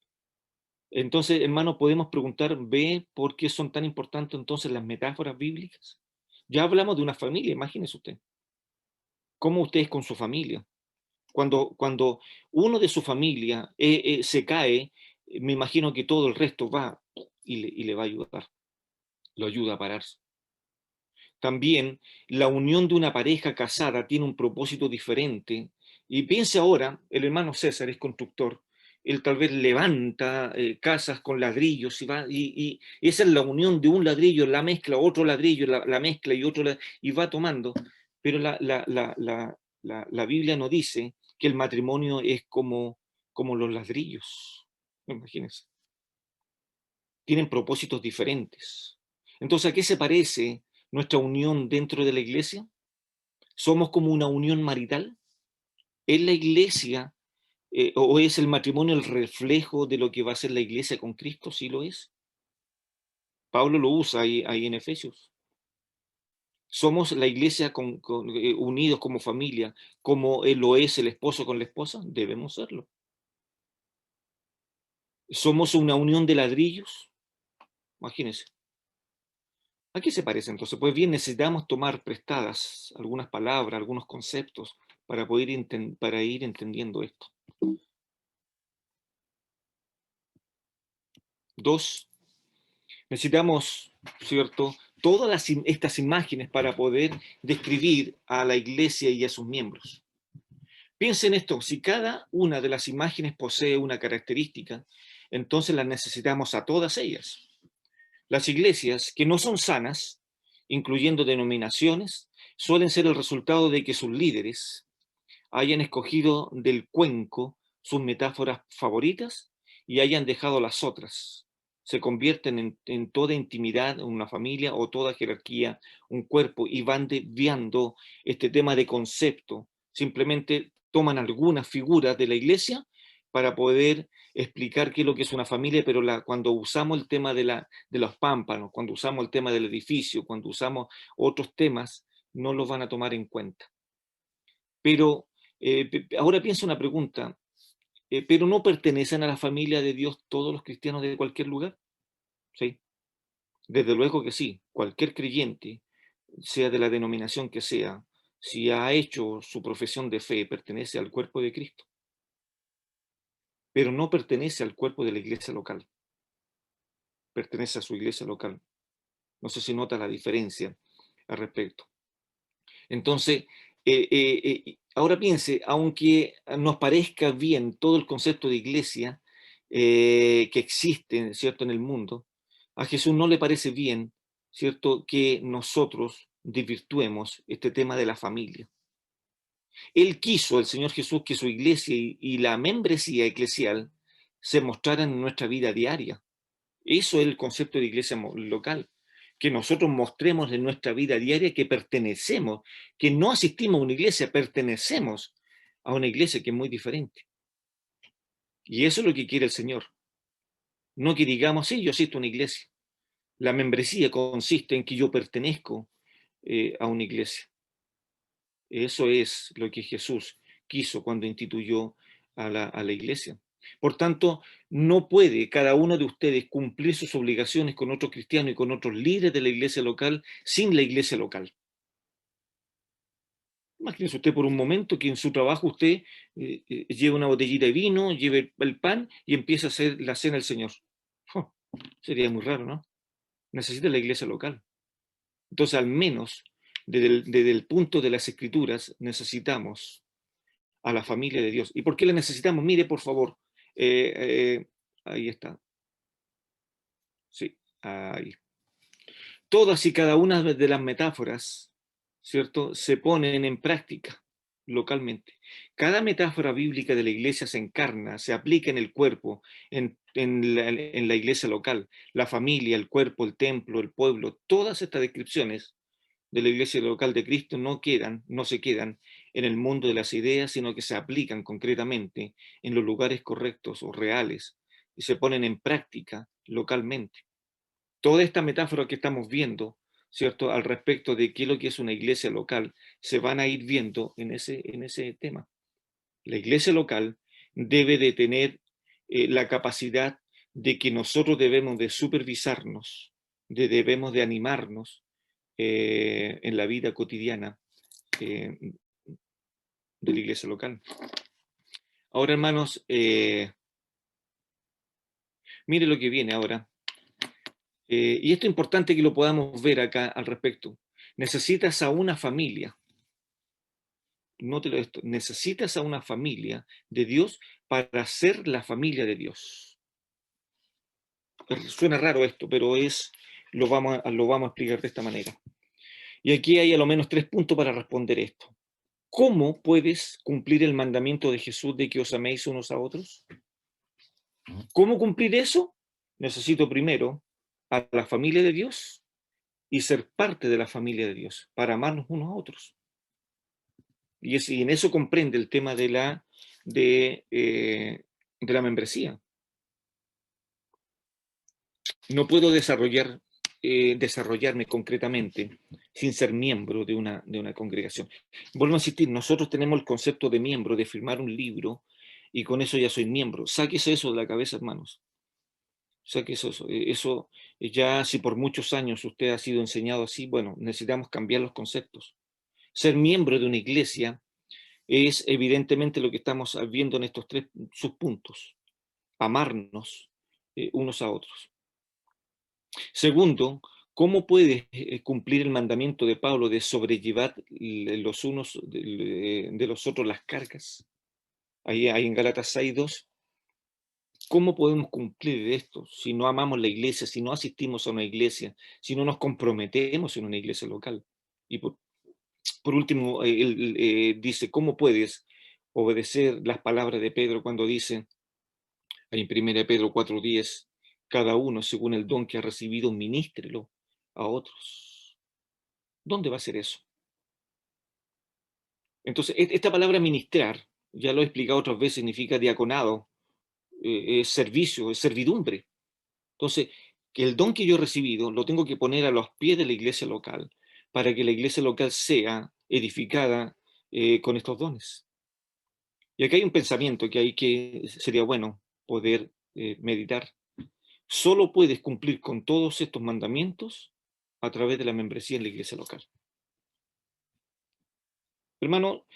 Entonces, hermano, podemos preguntar, ¿ve por qué son tan importantes entonces las metáforas bíblicas? Ya hablamos de una familia, imagínese usted. ¿Cómo usted es con su familia? Cuando uno de su familia se cae, me imagino que todo el resto va y le va a ayudar, lo ayuda a pararse. También la unión de una pareja casada tiene un propósito diferente. Y piense ahora, el hermano César es constructor, él tal vez levanta casas con ladrillos y esa es la unión de un ladrillo, la mezcla, otro ladrillo, la mezcla y otro, y va tomando. Pero la Biblia no dice que el matrimonio es como los ladrillos. Imagínense. Tienen propósitos diferentes. Entonces, ¿a qué se parece nuestra unión dentro de la iglesia? ¿Somos como una unión marital? ¿Es la iglesia o es el matrimonio el reflejo de lo que va a ser la iglesia con Cristo? Sí lo es. Pablo lo usa ahí en Efesios. ¿Somos la iglesia unidos como familia, como lo es el esposo con la esposa? Debemos serlo. ¿Somos una unión de ladrillos? Imagínense. ¿A qué se parece entonces? Pues bien, necesitamos tomar prestadas algunas palabras, algunos conceptos para poder para ir entendiendo esto. Dos, necesitamos, ¿cierto?, todas estas imágenes para poder describir a la iglesia y a sus miembros. Piensen esto, si cada una de las imágenes posee una característica, entonces las necesitamos a todas ellas. Las iglesias que no son sanas, incluyendo denominaciones, suelen ser el resultado de que sus líderes hayan escogido del cuenco sus metáforas favoritas y hayan dejado las otras. Se convierten en toda intimidad, una familia o toda jerarquía, un cuerpo, y van desviando este tema de concepto. Simplemente toman algunas figuras de la iglesia para poder explicar qué es lo que es una familia, pero cuando usamos el tema de los pámpanos, cuando usamos el tema del edificio, cuando usamos otros temas, no los van a tomar en cuenta. Pero ahora pienso una pregunta, ¿pero no pertenecen a la familia de Dios todos los cristianos de cualquier lugar? Sí, desde luego que sí. Cualquier creyente, sea de la denominación que sea, si ha hecho su profesión de fe, pertenece al cuerpo de Cristo, pero no pertenece al cuerpo de la iglesia local, pertenece a su iglesia local. No sé si nota la diferencia al respecto. Entonces, ahora piense, aunque nos parezca bien todo el concepto de iglesia que existe, ¿cierto?, en el mundo, a Jesús no le parece bien, ¿cierto?, que nosotros desvirtuemos este tema de la familia. Él quiso, el Señor Jesús, que su iglesia y la membresía eclesial se mostraran en nuestra vida diaria. Eso es el concepto de iglesia local, que nosotros mostremos en nuestra vida diaria que pertenecemos, que no asistimos a una iglesia, pertenecemos a una iglesia que es muy diferente. Y eso es lo que quiere el Señor. No que digamos, sí, yo asisto a una iglesia. La membresía consiste en que yo pertenezco a una iglesia. Eso es lo que Jesús quiso cuando instituyó a la iglesia. Por tanto, no puede cada uno de ustedes cumplir sus obligaciones con otros cristianos y con otros líderes de la iglesia local sin la iglesia local. Imagínese usted por un momento que en su trabajo usted lleve una botellita de vino, lleve el pan y empiece a hacer la cena del Señor. Oh, sería muy raro, ¿no? Necesita la iglesia local. Entonces, al menos desde el punto de las escrituras, necesitamos a la familia de Dios. ¿Y por qué la necesitamos? Mire, por favor, eh, ahí está. Sí, ahí. Todas y cada una de las metáforas, ¿cierto?, se ponen en práctica localmente. Cada metáfora bíblica de la iglesia se encarna, se aplica en el cuerpo, en la iglesia local, la familia, el cuerpo, el templo, el pueblo. Todas estas descripciones de la iglesia local de Cristo no se quedan en el mundo de las ideas, sino que se aplican concretamente en los lugares correctos o reales y se ponen en práctica localmente. Toda esta metáfora que estamos viendo, ¿cierto?, al respecto de qué es lo que es una iglesia local, se van a ir viendo en ese tema. La iglesia local debe de tener la capacidad de que nosotros debemos de supervisarnos, debemos de animarnos en la vida cotidiana de la iglesia local. Ahora, hermanos, mire lo que viene ahora. Y esto es importante que lo podamos ver acá al respecto. Necesitas a una familia. Nótelo esto. Necesitas a una familia de Dios para ser la familia de Dios. Suena raro esto, pero lo vamos a explicar de esta manera. Y aquí hay a lo menos 3 puntos para responder esto. ¿Cómo puedes cumplir el mandamiento de Jesús de que os améis unos a otros? ¿Cómo cumplir eso? Necesito primero a la familia de Dios y ser parte de la familia de Dios para amarnos unos a otros. Y en eso comprende el tema de la membresía. No puedo desarrollarme concretamente sin ser miembro de una congregación. Vuelvo a insistir, nosotros tenemos el concepto de miembro, de firmar un libro, y con eso ya soy miembro. Sáquese eso de la cabeza, hermanos. Sáquese eso. Eso ya, si por muchos años usted ha sido enseñado así, bueno, necesitamos cambiar los conceptos. Ser miembro de una iglesia es evidentemente lo que estamos viendo en estos 3 subpuntos. Amarnos unos a otros. Segundo, ¿cómo puedes cumplir el mandamiento de Pablo de sobrellevar los unos de los otros las cargas? Ahí en Gálatas 6:2. ¿Cómo podemos cumplir esto si no amamos la iglesia, si no asistimos a una iglesia, si no nos comprometemos en una iglesia local? Y por último, él dice, ¿cómo puedes obedecer las palabras de Pedro cuando dice, en 1 Pedro 4:10, cada uno según el don que ha recibido, ministrelo a otros? ¿Dónde va a ser eso? Entonces, esta palabra ministrar, ya lo he explicado otras veces, significa diaconado, es servicio, es servidumbre. Entonces, que el don que yo he recibido lo tengo que poner a los pies de la iglesia local para que la iglesia local sea edificada con estos dones. Y acá hay un pensamiento que sería bueno poder meditar. Solo puedes cumplir con todos estos mandamientos a través de la membresía en la iglesia local. Hermano,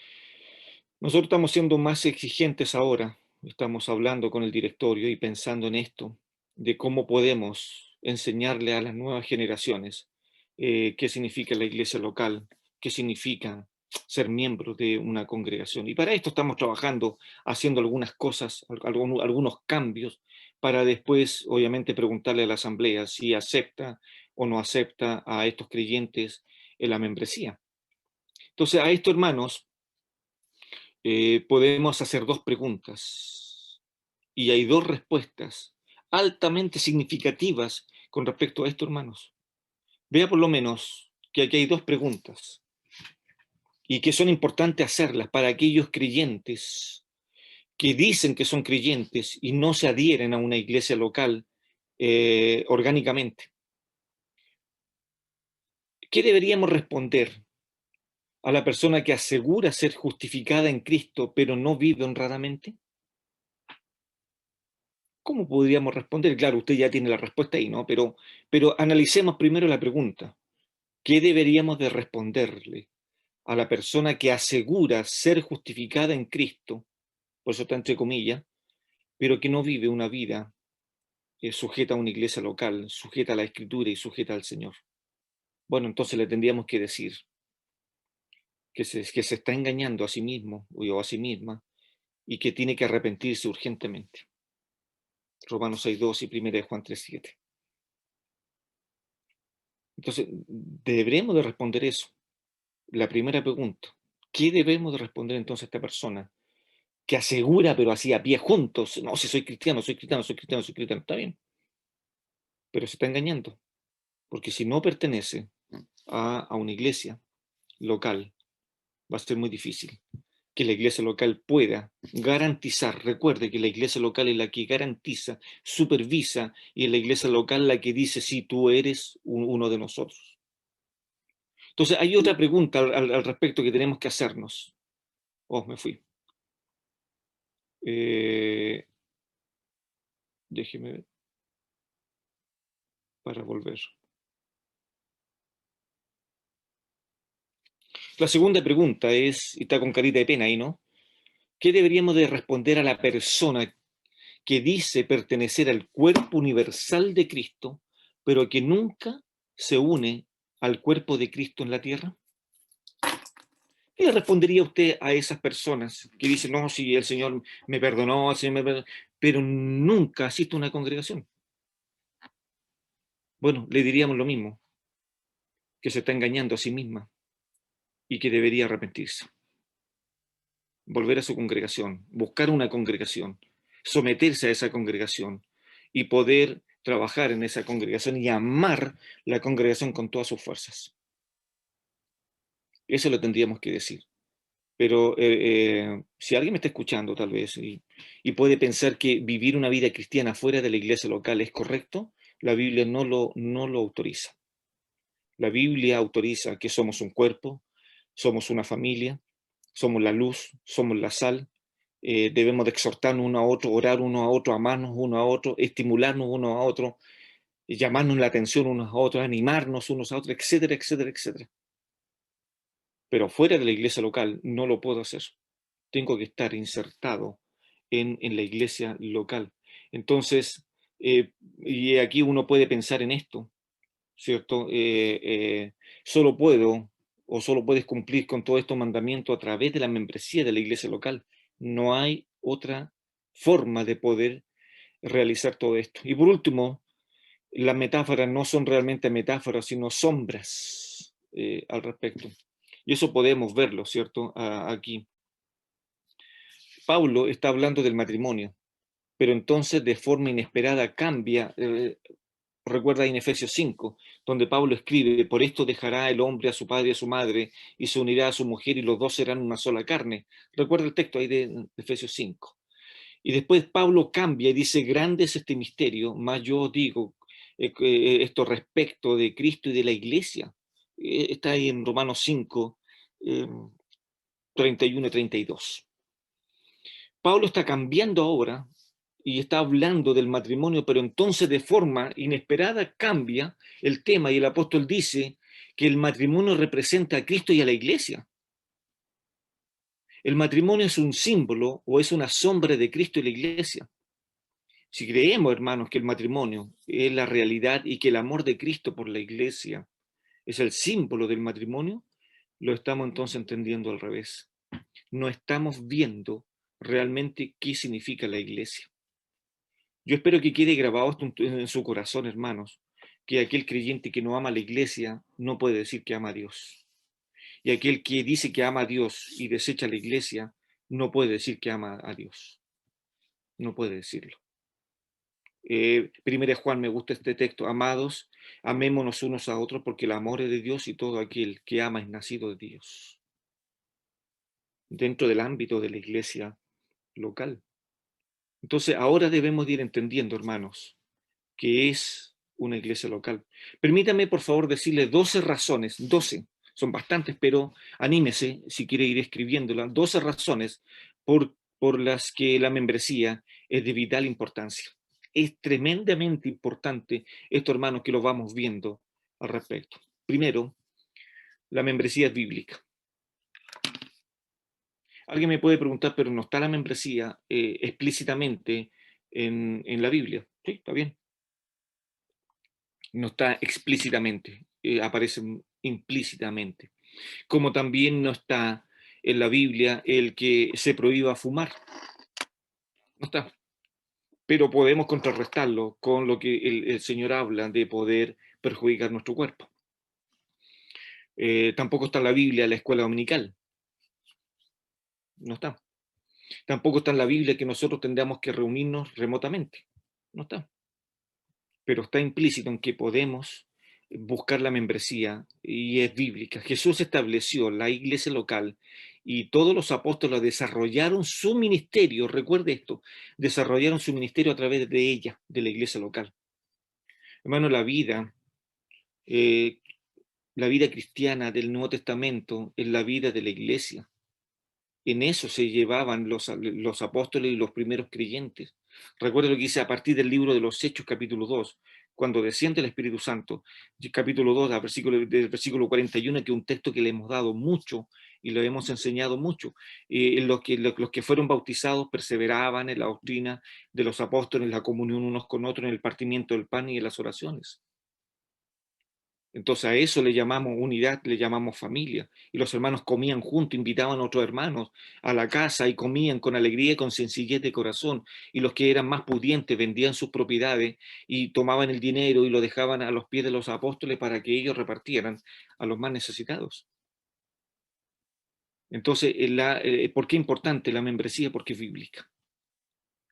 nosotros estamos siendo más exigentes ahora. Estamos hablando con el directorio y pensando en esto, de cómo podemos enseñarle a las nuevas generaciones qué significa la iglesia local, qué significa ser miembro de una congregación. Y para esto estamos trabajando, haciendo algunas cosas, algunos cambios, para después, obviamente, preguntarle a la asamblea si acepta o no acepta a estos creyentes en la membresía. Entonces, a esto, hermanos, podemos hacer 2 preguntas y hay 2 respuestas altamente significativas con respecto a esto, hermanos. Vea por lo menos que aquí hay 2 preguntas y que son importantes hacerlas para aquellos creyentes que dicen que son creyentes y no se adhieren a una iglesia local orgánicamente. ¿Qué deberíamos responder a la persona que asegura ser justificada en Cristo pero no vive honradamente? ¿Cómo podríamos responder? Claro, usted ya tiene la respuesta ahí, ¿no? Pero analicemos primero la pregunta. ¿Qué deberíamos de responderle a la persona que asegura ser justificada en Cristo, por eso está entre comillas, pero que no vive una vida sujeta a una iglesia local, sujeta a la Escritura y sujeta al Señor? Bueno, entonces le tendríamos que decir que se está engañando a sí mismo o a sí misma y que tiene que arrepentirse urgentemente. Romanos 6:2 y 1 Juan 3:7. Entonces, deberemos de responder eso. La primera pregunta, ¿qué debemos de responder entonces a esta persona que asegura, pero así a pie juntos, no, si soy cristiano, soy cristiano, soy cristiano, soy cristiano, está bien, pero se está engañando, porque si no pertenece a una iglesia local, va a ser muy difícil que la iglesia local pueda garantizar, recuerde que la iglesia local es la que garantiza, supervisa, y es la iglesia local la que dice si tú eres uno de nosotros. Entonces, hay otra pregunta al respecto que tenemos que hacernos. Oh, me fui. Déjeme ver. para volver. La segunda pregunta es, y está con carita de pena ahí, ¿no? ¿Qué deberíamos de responder a la persona que dice pertenecer al cuerpo universal de Cristo, pero que nunca se une al cuerpo de Cristo en la tierra? ¿Qué le respondería usted a esas personas que dicen, no, si el Señor me perdonó, el Señor me perdonó, pero nunca asiste a una congregación? Bueno, le diríamos lo mismo, que se está engañando a sí misma y que debería arrepentirse, volver a su congregación, buscar una congregación, someterse a esa congregación y poder trabajar en esa congregación y amar la congregación con todas sus fuerzas. Eso lo tendríamos que decir. Pero si alguien me está escuchando tal vez y puede pensar que vivir una vida cristiana fuera de la iglesia local es correcto, la Biblia no lo autoriza. La Biblia autoriza que somos un cuerpo, somos una familia, somos la luz, somos la sal, debemos de exhortarnos uno a otro, orar uno a otro, amarnos uno a otro, estimularnos uno a otro, llamarnos la atención unos a otros, animarnos unos a otros, etcétera, etcétera, etcétera. Pero fuera de la iglesia local no lo puedo hacer. Tengo que estar insertado en la iglesia local. Entonces, y aquí uno puede pensar en esto, ¿cierto? Solo puedo o solo puedes cumplir con todos estos mandamientos a través de la membresía de la iglesia local. No hay otra forma de poder realizar todo esto. Y por último, las metáforas no son realmente metáforas, sino sombras al respecto. Y eso podemos verlo, ¿cierto? Aquí. Pablo está hablando del matrimonio, pero entonces de forma inesperada cambia. Recuerda en Efesios 5, donde Pablo escribe, por esto dejará el hombre a su padre y a su madre, y se unirá a su mujer, y los dos serán una sola carne. Recuerda el texto ahí de Efesios 5. Y después Pablo cambia y dice, grande es este misterio, más yo os digo esto respecto de Cristo y de la iglesia. Está ahí en Romanos 5, 31 y 32. Pablo está cambiando ahora y está hablando del matrimonio, pero entonces de forma inesperada cambia el tema y el apóstol dice que el matrimonio representa a Cristo y a la iglesia. El matrimonio es un símbolo o es una sombra de Cristo y la iglesia. Si creemos, hermanos, que el matrimonio es la realidad y que el amor de Cristo por la iglesia es el símbolo del matrimonio, lo estamos entonces entendiendo al revés. No estamos viendo realmente qué significa la iglesia. Yo espero que quede grabado esto en su corazón, hermanos, que aquel creyente que no ama a la iglesia no puede decir que ama a Dios. Y aquel que dice que ama a Dios y desecha la iglesia no puede decir que ama a Dios. No puede decirlo. Primera Juan, me gusta este texto. Amados, amémonos unos a otros porque el amor es de Dios y todo aquel que ama es nacido de Dios. Dentro del ámbito de la iglesia local. Entonces, ahora debemos ir entendiendo, hermanos, que es una iglesia local. Permítame, por favor, decirle 12 razones, 12, son bastantes, pero anímese si quiere ir escribiéndolas, 12 razones por las que la membresía es de vital importancia. Es tremendamente importante esto, hermanos, que lo vamos viendo al respecto. Primero, la membresía es bíblica. Alguien me puede preguntar, pero no está la membresía explícitamente en la Biblia. Sí, está bien. No está explícitamente, aparece implícitamente. Como también no está en la Biblia el que se prohíba fumar. No está. Pero podemos contrarrestarlo con lo que el Señor habla de poder perjudicar nuestro cuerpo. Tampoco está en la Biblia la escuela dominical. No está. Tampoco está en la Biblia que nosotros tendríamos que reunirnos remotamente. No está. Pero está implícito en que podemos buscar la membresía y es bíblica. Jesús estableció la iglesia local y todos los apóstoles desarrollaron su ministerio, recuerde esto, desarrollaron su ministerio a través de ella, de la iglesia local. Hermano, eh, la vida cristiana del Nuevo Testamento es la vida de la iglesia. En eso se llevaban los apóstoles y los primeros creyentes. Recuerda lo que dice a partir del libro de los Hechos, capítulo 2, cuando desciende el Espíritu Santo, capítulo 2, del versículo 41, que es un texto que le hemos dado mucho y lo hemos enseñado mucho. Los que fueron bautizados perseveraban en la doctrina de los apóstoles, en la comunión unos con otros, en el partimiento del pan y en las oraciones. Entonces a eso le llamamos unidad, le llamamos familia. Y los hermanos comían juntos, invitaban a otros hermanos a la casa y comían con alegría y con sencillez de corazón. Y los que eran más pudientes vendían sus propiedades y tomaban el dinero y lo dejaban a los pies de los apóstoles para que ellos repartieran a los más necesitados. Entonces, ¿por qué es importante la membresía? Porque es bíblica.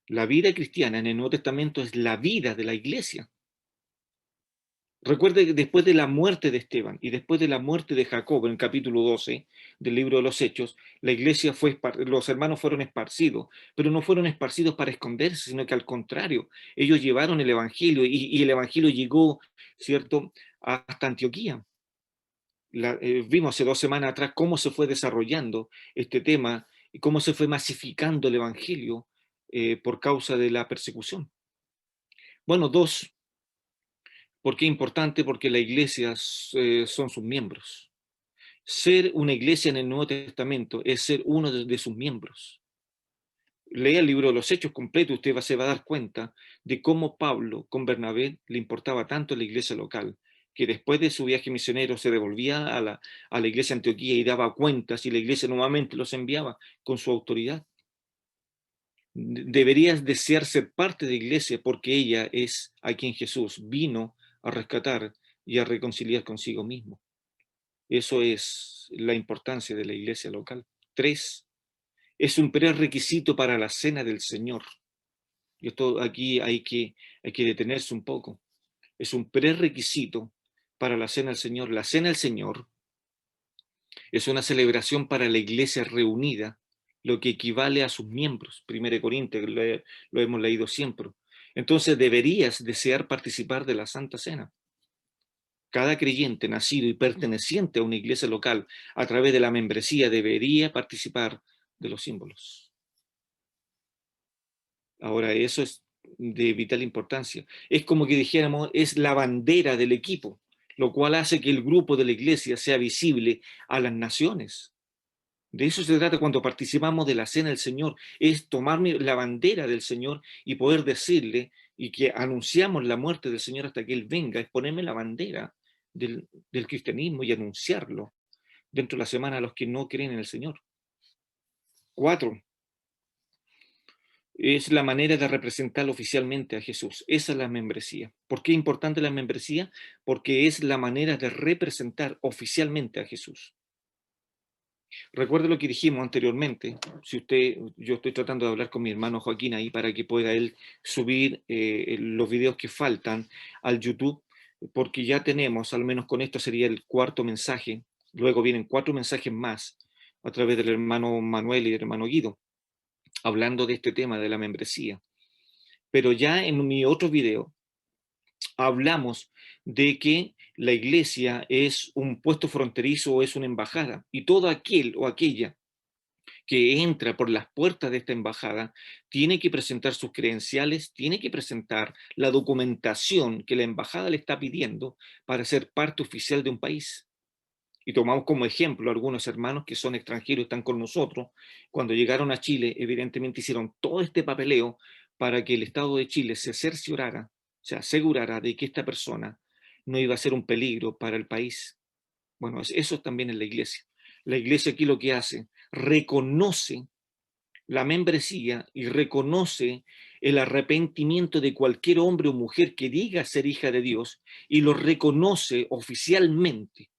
La vida cristiana en el Nuevo Testamento es la vida de la iglesia. Recuerde que después de la muerte de Esteban y después de la muerte de Jacob, en el capítulo 12 del libro de los Hechos, la iglesia los hermanos fueron esparcidos, pero no fueron esparcidos para esconderse, sino que al contrario, ellos llevaron el evangelio y el evangelio llegó, ¿cierto?, hasta Antioquía. Vimos hace 2 semanas atrás cómo se fue desarrollando este tema y cómo se fue masificando el evangelio por causa de la persecución. Bueno, dos. ¿Por qué es importante? Porque la iglesia son sus miembros. Ser una iglesia en el Nuevo Testamento es ser uno de sus miembros. Lea el libro de los Hechos completo, usted se va a dar cuenta de cómo Pablo con Bernabé le importaba tanto la iglesia local, que después de su viaje misionero se devolvía a la iglesia de Antioquía y daba cuentas y la iglesia nuevamente los enviaba con su autoridad. Deberías desear ser parte de la iglesia porque ella es a quien Jesús vino a rescatar y a reconciliar consigo mismo. Eso es la importancia de la iglesia local. 3, es un prerequisito para la cena del Señor. Y esto aquí hay que detenerse un poco. Es un prerequisito para la cena del Señor. La cena del Señor es una celebración para la iglesia reunida, lo que equivale a sus miembros. 1 Corintios, lo hemos leído siempre. Entonces deberías desear participar de la Santa Cena. Cada creyente nacido y perteneciente a una iglesia local a través de la membresía debería participar de los símbolos. Ahora, eso es de vital importancia. Es como que dijéramos, es la bandera del equipo, lo cual hace que el grupo de la iglesia sea visible a las naciones. De eso se trata cuando participamos de la cena del Señor, es tomar la bandera del Señor y poder decirle y que anunciamos la muerte del Señor hasta que Él venga, es ponerme la bandera del cristianismo y anunciarlo dentro de la semana a los que no creen en el Señor. 4, es la manera de representar oficialmente a Jesús. Esa es la membresía. ¿Por qué es importante la membresía? Porque es la manera de representar oficialmente a Jesús. Recuerde lo que dijimos anteriormente. Yo estoy tratando de hablar con mi hermano Joaquín ahí para que pueda él subir los videos que faltan al YouTube, porque ya tenemos, al menos con esto sería el 4.º mensaje. Luego vienen 4 mensajes más a través del hermano Manuel y del hermano Guido, hablando de este tema de la membresía. Pero ya en mi otro video hablamos de que la iglesia es un puesto fronterizo o es una embajada, y todo aquel o aquella que entra por las puertas de esta embajada tiene que presentar sus credenciales, tiene que presentar la documentación que la embajada le está pidiendo para ser parte oficial de un país. Y tomamos como ejemplo algunos hermanos que son extranjeros y están con nosotros. Cuando llegaron a Chile, evidentemente hicieron todo este papeleo para que el Estado de Chile se cerciorara, se asegurara de que esta persona no iba a ser un peligro para el país. Bueno, eso también es la iglesia. La iglesia aquí lo que hace, reconoce la membresía y reconoce el arrepentimiento de cualquier hombre o mujer que diga ser hija de Dios y lo reconoce oficialmente.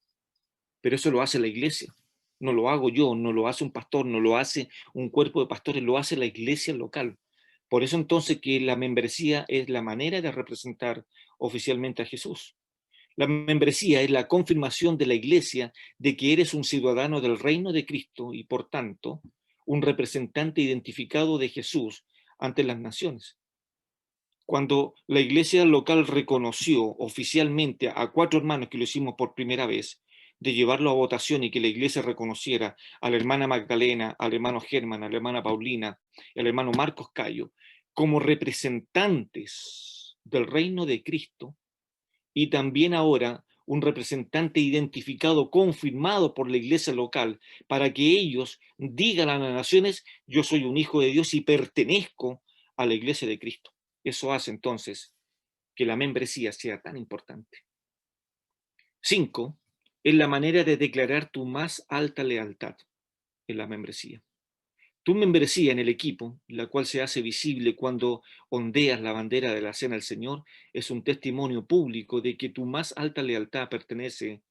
Pero eso lo hace la iglesia. No lo hago yo, no lo hace un pastor, no lo hace un cuerpo de pastores, lo hace la iglesia local. Por eso entonces que la membresía es la manera de representar oficialmente a Jesús. La membresía es la confirmación de la iglesia de que eres un ciudadano del reino de Cristo y por tanto un representante identificado de Jesús ante las naciones. Cuando la iglesia local reconoció oficialmente a 4 hermanos que lo hicimos por primera vez, de llevarlo a votación y que la iglesia reconociera a la hermana Magdalena, al hermano Germán, a la hermana Paulina, al hermano Marcos Cayo, como representantes del reino de Cristo, y también ahora un representante identificado, confirmado por la iglesia local, para que ellos digan a las naciones, yo soy un hijo de Dios y pertenezco a la iglesia de Cristo. Eso hace entonces que la membresía sea tan importante. 5. Es la manera de declarar tu más alta lealtad en la membresía. Tu membresía en el equipo, la cual se hace visible cuando ondeas la bandera de la Cena del Señor, es un testimonio público de que tu más alta lealtad pertenece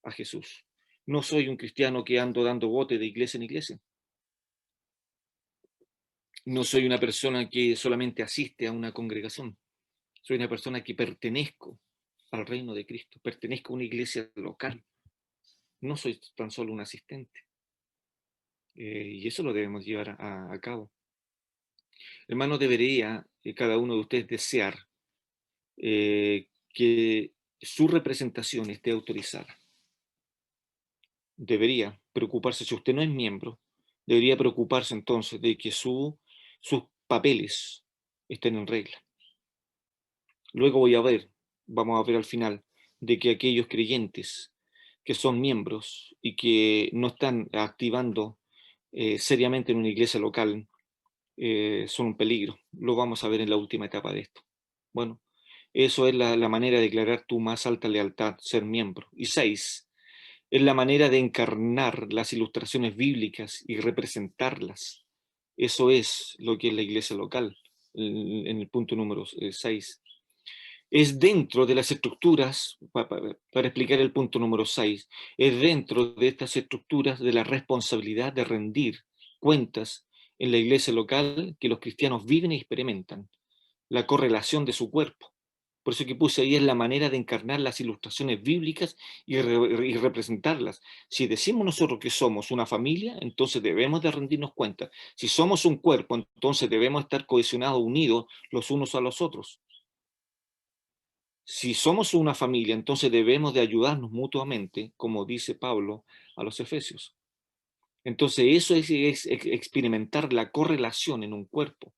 a Jesús. No soy un cristiano que ando dando bote de iglesia en iglesia. No soy una persona que solamente asiste a una congregación. Soy una persona que pertenezco al reino de Cristo, pertenezco a una iglesia local. No soy tan solo un asistente. Y eso lo debemos llevar a cabo. Hermano, debería cada uno de ustedes desear que su representación esté autorizada. Debería preocuparse, si usted no es miembro, debería preocuparse entonces de que sus papeles estén en regla. Luego vamos a ver al final, de que aquellos creyentes que son miembros y que no están activando seriamente en una iglesia local, son un peligro. Lo vamos a ver en la última etapa de esto. Bueno, eso es la manera de declarar tu más alta lealtad, ser miembro. Y 6, es la manera de encarnar las ilustraciones bíblicas y representarlas. Eso es lo que es la iglesia local, en el punto número 6. Es dentro de las estructuras, para explicar el punto número 6, es dentro de estas estructuras de la responsabilidad de rendir cuentas en la iglesia local que los cristianos viven y experimentan, la correlación de su cuerpo. Por eso que puse ahí, es la manera de encarnar las ilustraciones bíblicas y representarlas. Si decimos nosotros que somos una familia, entonces debemos de rendirnos cuenta. Si somos un cuerpo, entonces debemos estar cohesionados, unidos los unos a los otros. Si somos una familia, entonces debemos de ayudarnos mutuamente, como dice Pablo a los Efesios. Entonces eso es experimentar la correlación en un cuerpo.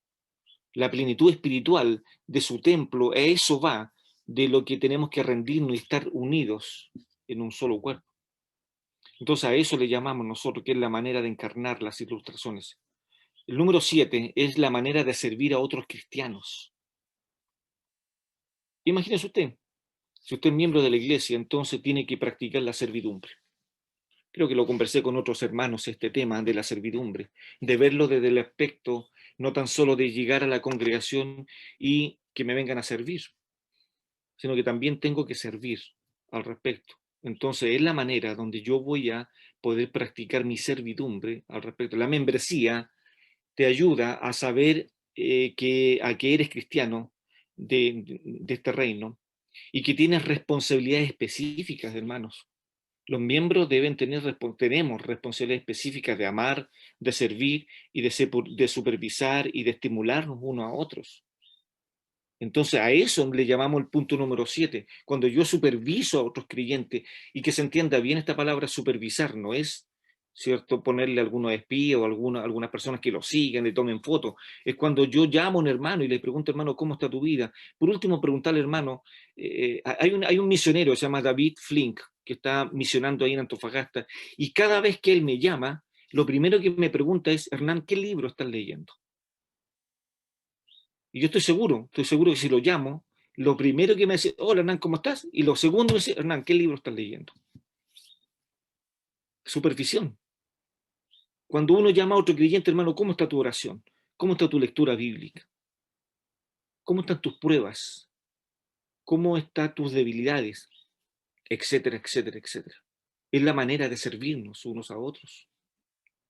La plenitud espiritual de su templo, a eso va de lo que tenemos que rendirnos y estar unidos en un solo cuerpo. Entonces a eso le llamamos nosotros, que es la manera de encarnar las ilustraciones. El número 7 es la manera de servir a otros cristianos. Imagínese usted, si usted es miembro de la iglesia, entonces tiene que practicar la servidumbre. Creo que lo conversé con otros hermanos, este tema de la servidumbre, de verlo desde el aspecto no tan solo de llegar a la congregación y que me vengan a servir, sino que también tengo que servir al respecto. Entonces es la manera donde yo voy a poder practicar mi servidumbre al respecto. La membresía te ayuda a saber que eres cristiano de este reino y que tienes responsabilidades específicas, hermanos. Los miembros tenemos responsabilidades específicas de amar, de servir y de supervisar y de estimularnos unos a otros. Entonces a eso le llamamos el punto número 7. Cuando yo superviso a otros creyentes, y que se entienda bien esta palabra supervisar, no es, ¿cierto?, ponerle algunos espías o algunas personas que lo sigan, le tomen fotos. Es cuando yo llamo a un hermano y le pregunto, hermano, ¿cómo está tu vida? Por último, preguntarle, hermano, hay un misionero que se llama David Flink, que está misionando ahí en Antofagasta, y cada vez que él me llama, lo primero que me pregunta es, Hernán, ¿qué libro estás leyendo? Y yo estoy seguro que si lo llamo, lo primero que me dice, hola Hernán, ¿cómo estás? Y lo segundo me dice, Hernán, ¿qué libro estás leyendo? Supervisión. Cuando uno llama a otro creyente, hermano, ¿cómo está tu oración? ¿Cómo está tu lectura bíblica? ¿Cómo están tus pruebas? ¿Cómo están tus debilidades? Etcétera, etcétera, etcétera. Es la manera de servirnos unos a otros.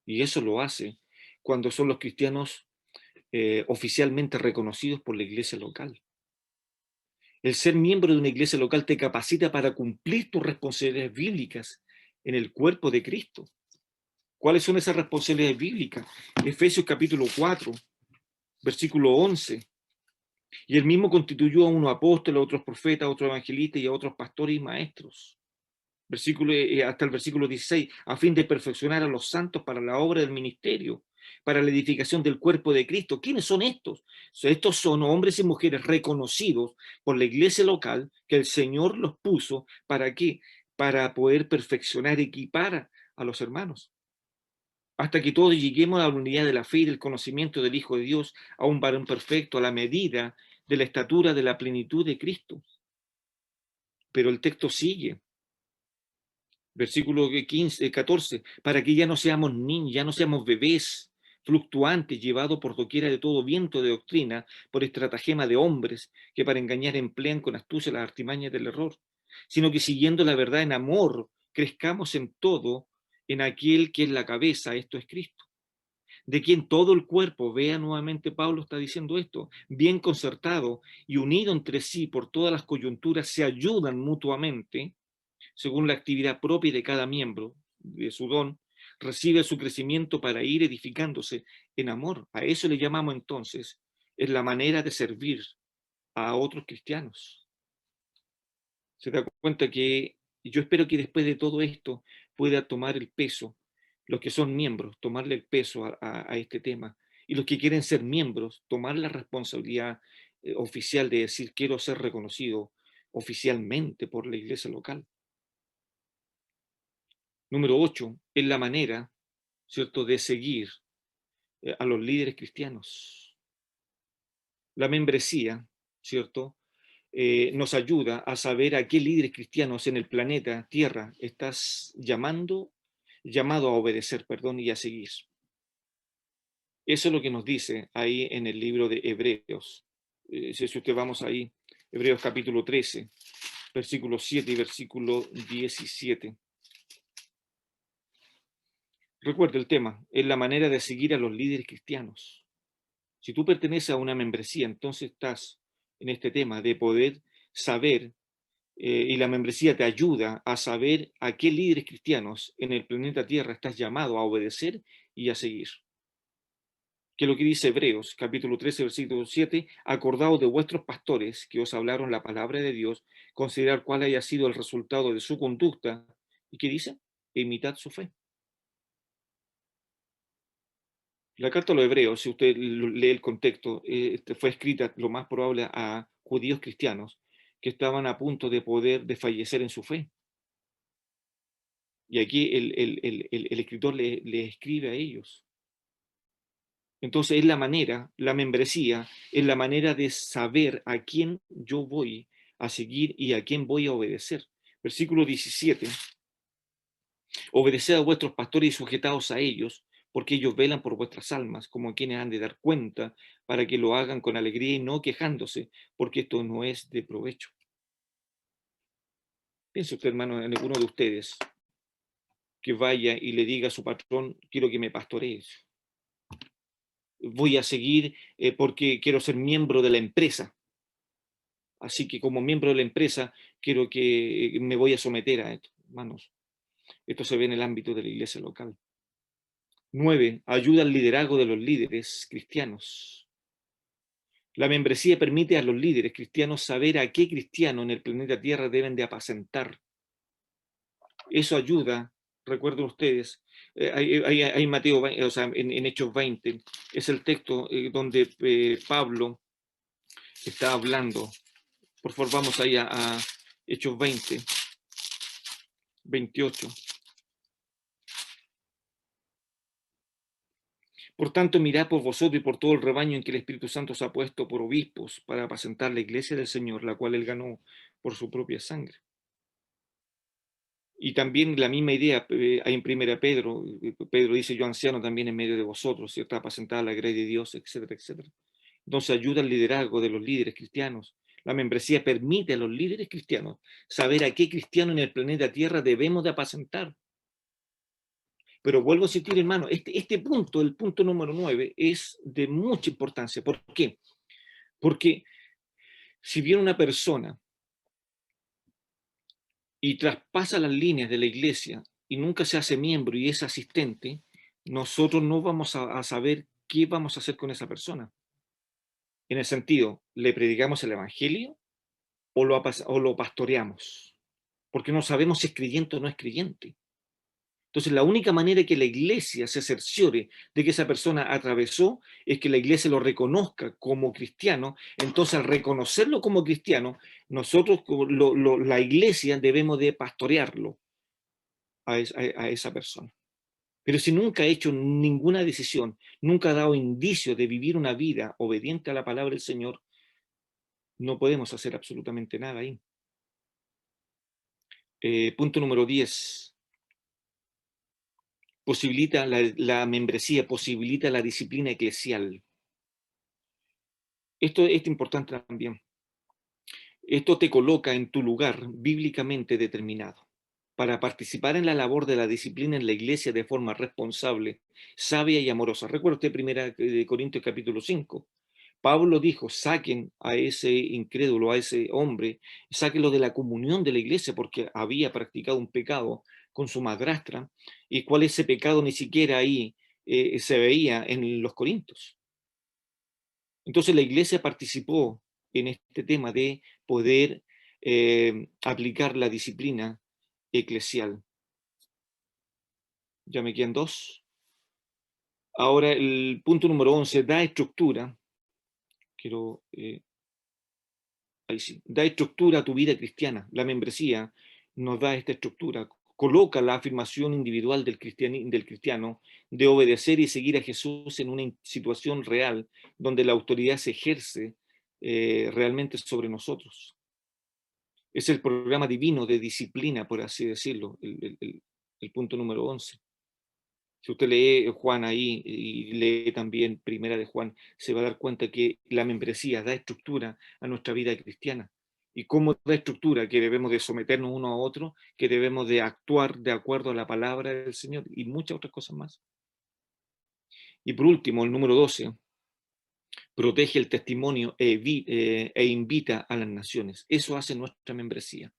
Y eso lo hace cuando son los cristianos oficialmente reconocidos por la iglesia local. El ser miembro de una iglesia local te capacita para cumplir tus responsabilidades bíblicas en el cuerpo de Cristo. ¿Cuáles son esas responsabilidades bíblicas? Efesios capítulo 4, versículo 11. Y él mismo constituyó a unos apóstoles, a otros profetas, a otros evangelistas y a otros pastores y maestros. Hasta el versículo 16, a fin de perfeccionar a los santos para la obra del ministerio, para la edificación del cuerpo de Cristo. ¿Quiénes son estos? Estos son hombres y mujeres reconocidos por la iglesia local, que el Señor los puso. ¿Para qué? Para poder perfeccionar, equipar a los hermanos, hasta que todos lleguemos a la unidad de la fe y del conocimiento del Hijo de Dios, a un varón perfecto, a la medida de la estatura de la plenitud de Cristo. Pero el texto sigue. Versículo 15, 14, para que ya no seamos niños, ya no seamos bebés, fluctuantes, llevados por doquiera de todo viento de doctrina, por estratagema de hombres, que para engañar emplean con astucia las artimañas del error, sino que siguiendo la verdad en amor, crezcamos en todo en aquel que es la cabeza, esto es Cristo, de quien todo el cuerpo, vea nuevamente Pablo está diciendo esto, bien concertado y unido entre sí por todas las coyunturas, se ayudan mutuamente según la actividad propia de cada miembro de su don, recibe su crecimiento para ir edificándose en amor. A eso le llamamos entonces, es la manera de servir a otros cristianos. Se da cuenta que yo espero que después de todo esto pueda tomar el peso, los que son miembros, tomarle el peso a este tema, y los que quieren ser miembros, tomar la responsabilidad oficial de decir quiero ser reconocido oficialmente por la iglesia local. Número 8, es la manera, ¿cierto?, de seguir a los líderes cristianos. La membresía, ¿cierto?, nos ayuda a saber a qué líderes cristianos en el planeta Tierra estás llamado a obedecer, perdón, y a seguir. Eso es lo que nos dice ahí en el libro de Hebreos. Si usted vamos ahí, Hebreos capítulo 13, versículo 7 y versículo 17. Recuerde el tema, es la manera de seguir a los líderes cristianos. Si tú perteneces a una membresía, entonces estás en este tema de poder saber, y la membresía te ayuda a saber a qué líderes cristianos en el planeta Tierra estás llamado a obedecer y a seguir. Que es lo que dice Hebreos, capítulo 13, versículo 7, acordaos de vuestros pastores que os hablaron la palabra de Dios, considerar cuál haya sido el resultado de su conducta, y ¿qué dice? E imitad su fe. La carta a los Hebreos, si usted lee el contexto, fue escrita lo más probable a judíos cristianos que estaban a punto de poder desfallecer en su fe. Y aquí el escritor le escribe a ellos. Entonces es la manera, la membresía, es la manera de saber a quién yo voy a seguir y a quién voy a obedecer. Versículo 17. Obedeced a vuestros pastores y sujetaos a ellos, porque ellos velan por vuestras almas, como quienes han de dar cuenta, para que lo hagan con alegría y no quejándose, porque esto no es de provecho. Piense usted, hermano, en alguno de ustedes que vaya y le diga a su patrón, quiero que me pastorees. Voy a seguir porque quiero ser miembro de la empresa. Así que como miembro de la empresa, quiero que me voy a someter a esto. Hermanos, esto se ve en el ámbito de la iglesia local. 9. Ayuda al liderazgo de los líderes cristianos. La membresía permite a los líderes cristianos saber a qué cristiano en el planeta Tierra deben de apacentar. Eso ayuda, recuerden ustedes, hay Mateo, o sea, en Hechos 20, es el texto donde Pablo está hablando. Por favor, vamos ahí a Hechos 20, 28. Por tanto, mirad por vosotros y por todo el rebaño en que el Espíritu Santo os ha puesto por obispos para apacentar la iglesia del Señor, la cual él ganó por su propia sangre. Y también la misma idea hay en primera Pedro. Pedro dice, yo anciano también en medio de vosotros, ¿cierto? Apacentar la grey de Dios, etcétera, etcétera. Entonces ayuda al liderazgo de los líderes cristianos. La membresía permite a los líderes cristianos saber a qué cristiano en el planeta Tierra debemos de apacentar. Pero vuelvo a insistir, hermano, este punto, el punto número 9, es de mucha importancia. ¿Por qué? Porque si viene una persona y traspasa las líneas de la iglesia y nunca se hace miembro y es asistente, nosotros no vamos a saber qué vamos a hacer con esa persona. En el sentido, ¿le predicamos el evangelio o lo pastoreamos? Porque no sabemos si es creyente o no es creyente. Entonces, la única manera que la iglesia se cerciore de que esa persona atravesó es que la iglesia lo reconozca como cristiano. Entonces, al reconocerlo como cristiano, nosotros, la iglesia, debemos de pastorearlo a esa persona. Pero si nunca ha hecho ninguna decisión, nunca ha dado indicio de vivir una vida obediente a la palabra del Señor, no podemos hacer absolutamente nada ahí. Punto número 10. Posibilita la membresía, posibilita la disciplina eclesial. Esto es importante también. Esto te coloca en tu lugar bíblicamente determinado para participar en la labor de la disciplina en la iglesia de forma responsable, sabia y amorosa. Recuerda usted 1 Corintios capítulo 5. Pablo dijo, saquen a ese incrédulo, a ese hombre, sáquenlo de la comunión de la iglesia porque había practicado un pecado con su madrastra, y cuál ese pecado ni siquiera ahí se veía en los Corintios. Entonces la iglesia participó en este tema de poder aplicar la disciplina eclesial. Ya me quedan 2. Ahora el punto número 11 da estructura. Ahí sí, da estructura a tu vida cristiana. La membresía nos da esta estructura. Coloca la afirmación individual del cristiano de obedecer y seguir a Jesús en una situación real donde la autoridad se ejerce realmente sobre nosotros. Es el programa divino de disciplina, por así decirlo, el punto número 11. Si usted lee Juan ahí y lee también Primera de Juan, se va a dar cuenta que la membresía da estructura a nuestra vida cristiana. Y cómo da estructura, que debemos de someternos uno a otro, que debemos de actuar de acuerdo a la palabra del Señor y muchas otras cosas más. Y por último, el número 12, protege el testimonio e invita a las naciones. Eso hace nuestra membresía.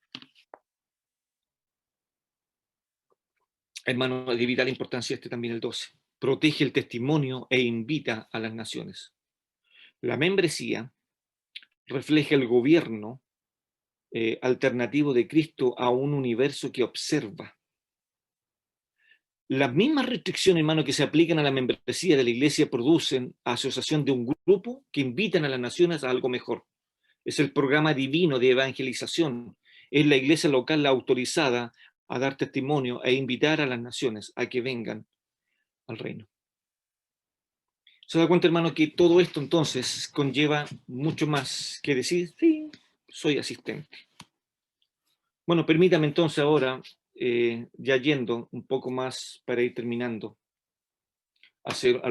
Hermano, de vital importancia también el 12. Protege el testimonio e invita a las naciones. La membresía refleja el gobierno alternativo de Cristo a un universo que observa. Las mismas restricciones, hermano, que se aplican a la membresía de la iglesia producen asociación de un grupo que invitan a las naciones a algo mejor. Es el programa divino de evangelización. Es la iglesia local la autorizada a dar testimonio e invitar a las naciones a que vengan al reino. Se da cuenta, hermano, que todo esto entonces conlleva mucho más que decir, sí, soy asistente. Bueno, permítame entonces ahora, ya yendo un poco más para ir terminando, hacer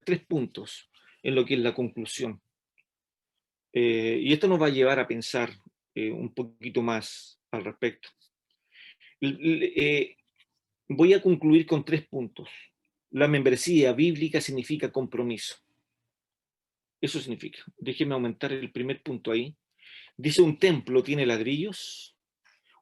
3 puntos en lo que es la conclusión. Y esto nos va a llevar a pensar un poquito más al respecto. Voy a concluir con 3 puntos. La membresía bíblica significa compromiso. Eso significa. Déjeme aumentar el primer punto ahí. Dice, un templo tiene ladrillos,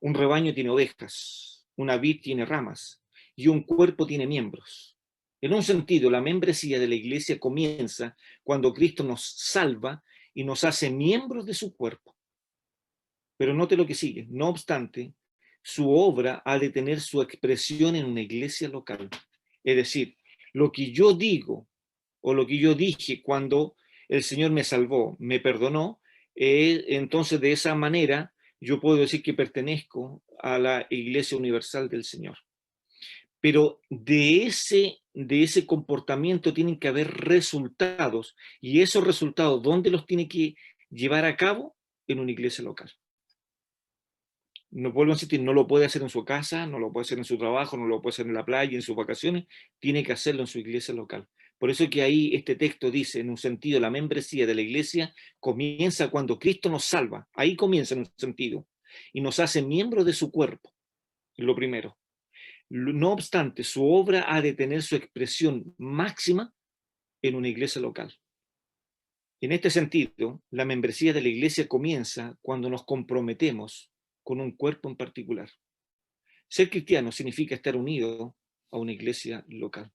un rebaño tiene ovejas, una vid tiene ramas y un cuerpo tiene miembros. En un sentido, la membresía de la iglesia comienza cuando Cristo nos salva y nos hace miembros de su cuerpo. Pero note lo que sigue. No obstante, su obra ha de tener su expresión en una iglesia local. Es decir, lo que yo digo o lo que yo dije cuando el Señor me salvó, me perdonó, entonces de esa manera yo puedo decir que pertenezco a la Iglesia Universal del Señor. Pero de ese comportamiento tienen que haber resultados, y esos resultados, ¿dónde los tiene que llevar a cabo? En una iglesia local. No vuelvo a insistir, no lo puede hacer en su casa, no lo puede hacer en su trabajo, no lo puede hacer en la playa, en sus vacaciones, tiene que hacerlo en su iglesia local. Por eso que ahí este texto dice, en un sentido, la membresía de la iglesia comienza cuando Cristo nos salva, ahí comienza en un sentido, y nos hace miembros de su cuerpo, lo primero. No obstante, su obra ha de tener su expresión máxima en una iglesia local. En este sentido, la membresía de la iglesia comienza cuando nos comprometemos con un cuerpo en particular. Ser cristiano significa estar unido a una iglesia local.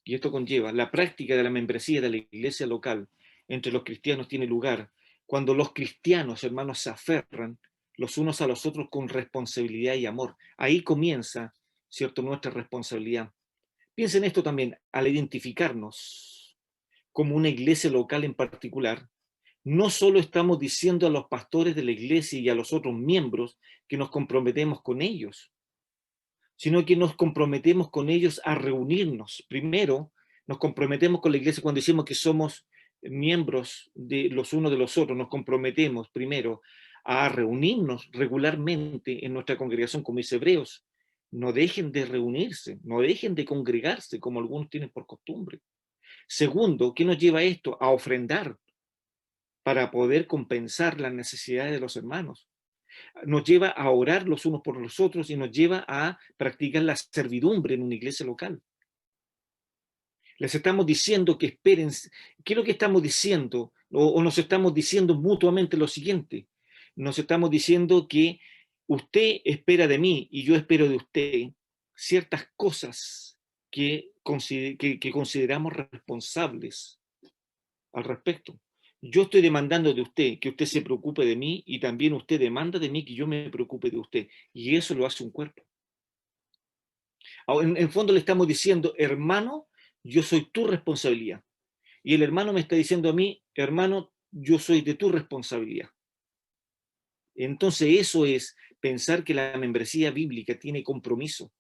Y esto conlleva la práctica de la membresía de la iglesia local entre los cristianos tiene lugar cuando los cristianos, hermanos, se aferran los unos a los otros con responsabilidad y amor. Ahí comienza ¿cierto? Nuestra responsabilidad. Piensen esto también, al identificarnos como una iglesia local en particular, no solo estamos diciendo a los pastores de la iglesia y a los otros miembros que nos comprometemos con ellos, sino que nos comprometemos con ellos a reunirnos. Primero, nos comprometemos con la iglesia cuando decimos que somos miembros de los unos de los otros, nos comprometemos primero a reunirnos regularmente en nuestra congregación, como dice Hebreos. No dejen de reunirse, no dejen de congregarse como algunos tienen por costumbre. Segundo, ¿qué nos lleva a esto? A ofrendar para poder compensar las necesidades de los hermanos. Nos lleva a orar los unos por los otros y nos lleva a practicar la servidumbre en una iglesia local. Les estamos diciendo que esperen. ¿Qué es lo que estamos diciendo? O nos estamos diciendo mutuamente lo siguiente. Nos estamos diciendo que usted espera de mí y yo espero de usted ciertas cosas que consideramos responsables al respecto. Yo estoy demandando de usted que usted se preocupe de mí y también usted demanda de mí que yo me preocupe de usted. Y eso lo hace un cuerpo. En fondo le estamos diciendo, hermano, yo soy tu responsabilidad. Y el hermano me está diciendo a mí, hermano, yo soy de tu responsabilidad. Entonces eso es pensar que la membresía bíblica tiene compromiso.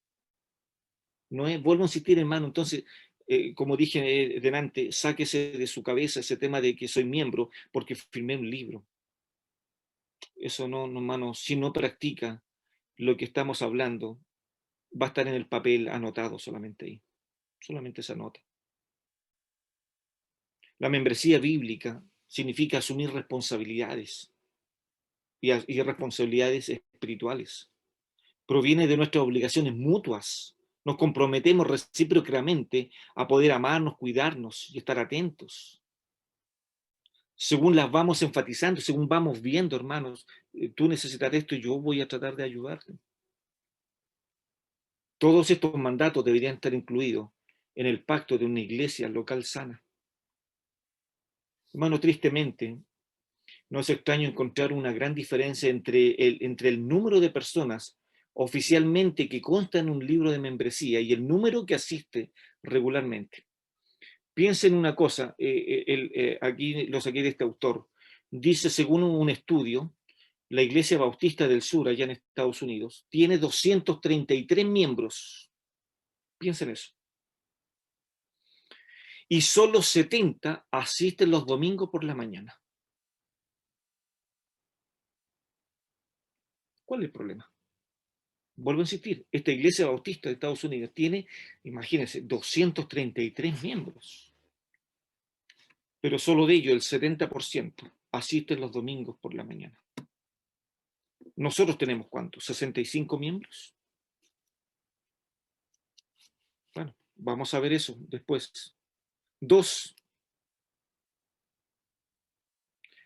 No es, vuelvo a insistir, hermano, entonces, como dije delante, sáquese de su cabeza ese tema de que soy miembro porque firmé un libro. Eso no, hermano, si no practica lo que estamos hablando, va a estar en el papel anotado solamente ahí. Solamente se anota. La membresía bíblica significa asumir responsabilidades y responsabilidades espirituales. Proviene de nuestras obligaciones mutuas. Nos comprometemos recíprocamente a poder amarnos, cuidarnos y estar atentos. Según las vamos enfatizando, según vamos viendo, hermanos, tú necesitas esto y yo voy a tratar de ayudarte. Todos estos mandatos deberían estar incluidos en el pacto de una iglesia local sana. Hermano, tristemente, no es extraño encontrar una gran diferencia entre el número de personas oficialmente que consta en un libro de membresía y el número que asiste regularmente. Piensen una cosa, aquí lo saqué de este autor, dice, según un estudio, la Iglesia Bautista del Sur, allá en Estados Unidos, tiene 233 miembros. Piensen eso. Y solo 70 asisten los domingos por la mañana. ¿Cuál es el problema? Vuelvo a insistir, esta Iglesia Bautista de Estados Unidos tiene, imagínense, 233 miembros. Pero solo de ellos el 70% asisten los domingos por la mañana. Nosotros tenemos ¿cuántos? 65 miembros. Bueno, vamos a ver eso después. 2.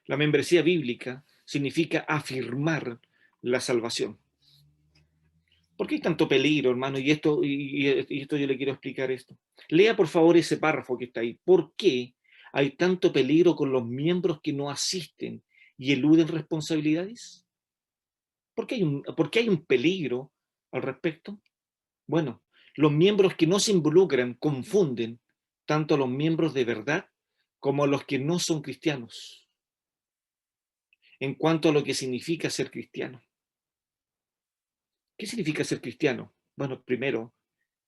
La membresía bíblica significa afirmar la salvación. ¿Por qué hay tanto peligro, hermano? Y esto yo le quiero explicar esto. Lea por favor ese párrafo que está ahí. ¿Por qué hay tanto peligro con los miembros que no asisten y eluden responsabilidades? ¿Por qué hay un peligro al respecto? Bueno, los miembros que no se involucran confunden tanto a los miembros de verdad como a los que no son cristianos en cuanto a lo que significa ser cristiano. ¿Qué significa ser cristiano? Bueno, primero,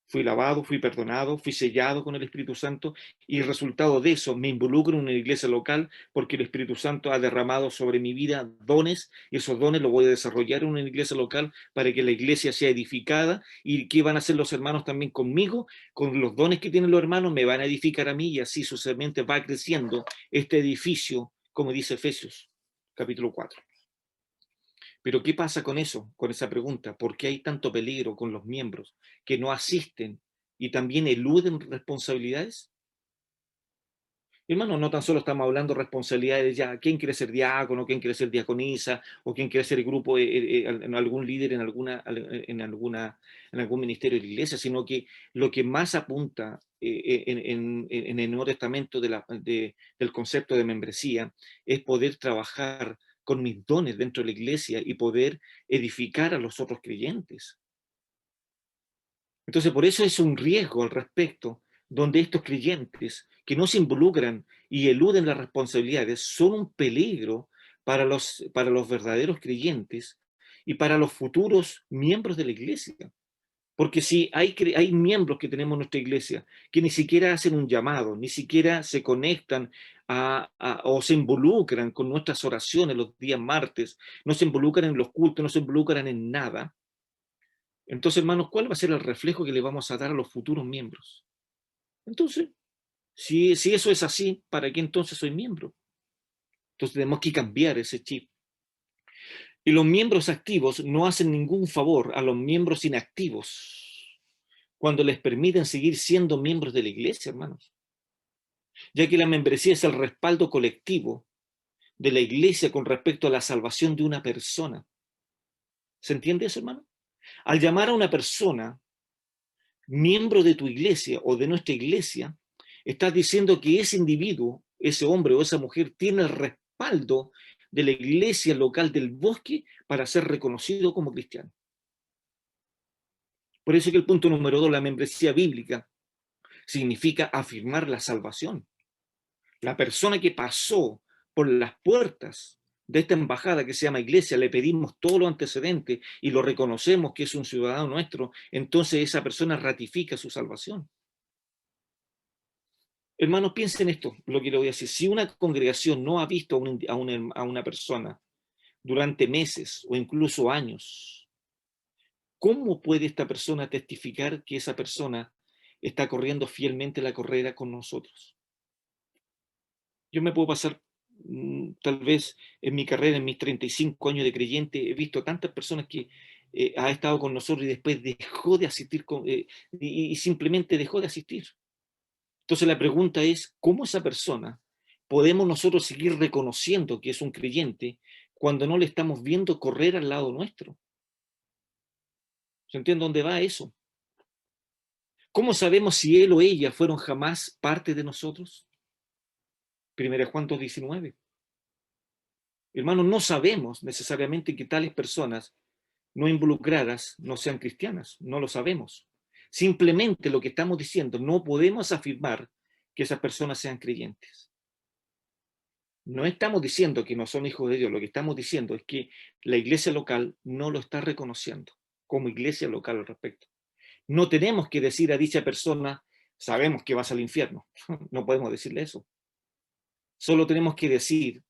fui lavado, fui perdonado, fui sellado con el Espíritu Santo y el resultado de eso me involucro en una iglesia local porque el Espíritu Santo ha derramado sobre mi vida dones y esos dones los voy a desarrollar en una iglesia local para que la iglesia sea edificada. ¿Y qué van a hacer los hermanos también conmigo? Con los dones que tienen los hermanos me van a edificar a mí y así sucesivamente va creciendo este edificio, como dice Efesios capítulo 4. Pero ¿qué pasa con eso, con esa pregunta? ¿Por qué hay tanto peligro con los miembros que no asisten y también eluden responsabilidades? Hermano, no tan solo estamos hablando de responsabilidades ya, quién quiere ser diácono, quién quiere ser diaconisa, o quién quiere ser grupo, en algún líder en algún ministerio de la iglesia, sino que lo que más apunta en el Nuevo Testamento del concepto de membresía es poder trabajar con mis dones dentro de la iglesia y poder edificar a los otros creyentes. Entonces, por eso es un riesgo al respecto, donde estos creyentes que no se involucran y eluden las responsabilidades son un peligro para los verdaderos creyentes y para los futuros miembros de la iglesia. Porque si hay miembros que tenemos en nuestra iglesia que ni siquiera hacen un llamado, ni siquiera se conectan o se involucran con nuestras oraciones los días martes, no se involucran en los cultos, no se involucran en nada, entonces, hermanos, ¿cuál va a ser el reflejo que le vamos a dar a los futuros miembros? Entonces, si eso es así, ¿para qué entonces soy miembro? Entonces tenemos que cambiar ese chip. Y los miembros activos no hacen ningún favor a los miembros inactivos cuando les permiten seguir siendo miembros de la iglesia, hermanos. Ya que la membresía es el respaldo colectivo de la iglesia con respecto a la salvación de una persona. ¿Se entiende eso, hermano? Al llamar a una persona miembro de tu iglesia o de nuestra iglesia, estás diciendo que ese individuo, ese hombre o esa mujer, tiene el respaldo de la iglesia local del bosque para ser reconocido como cristiano. Por eso que el punto número 2, la membresía bíblica, significa afirmar la salvación. La persona que pasó por las puertas de esta embajada que se llama iglesia, le pedimos todo lo antecedente y lo reconocemos que es un ciudadano nuestro, entonces esa persona ratifica su salvación. Hermanos, piensen esto, lo que le voy a decir. Si una congregación no ha visto a una persona durante meses o incluso años, ¿cómo puede esta persona testificar que esa persona está corriendo fielmente la carrera con nosotros? Yo me puedo pasar, tal vez en mi carrera, en mis 35 años de creyente, he visto tantas personas que ha estado con nosotros y después dejó de asistir y simplemente dejó de asistir. Entonces la pregunta es, ¿cómo esa persona podemos nosotros seguir reconociendo que es un creyente cuando no le estamos viendo correr al lado nuestro? ¿Se entiende dónde va eso? ¿Cómo sabemos si él o ella fueron jamás parte de nosotros? 1 Juan 2:19. Hermanos, no sabemos necesariamente que tales personas no involucradas no sean cristianas, no lo sabemos. Simplemente lo que estamos diciendo, no podemos afirmar que esas personas sean creyentes. No estamos diciendo que no son hijos de Dios, lo que estamos diciendo es que la iglesia local no lo está reconociendo como iglesia local al respecto. No tenemos que decir a dicha persona, sabemos que vas al infierno. No podemos decirle eso. Solo tenemos que decir,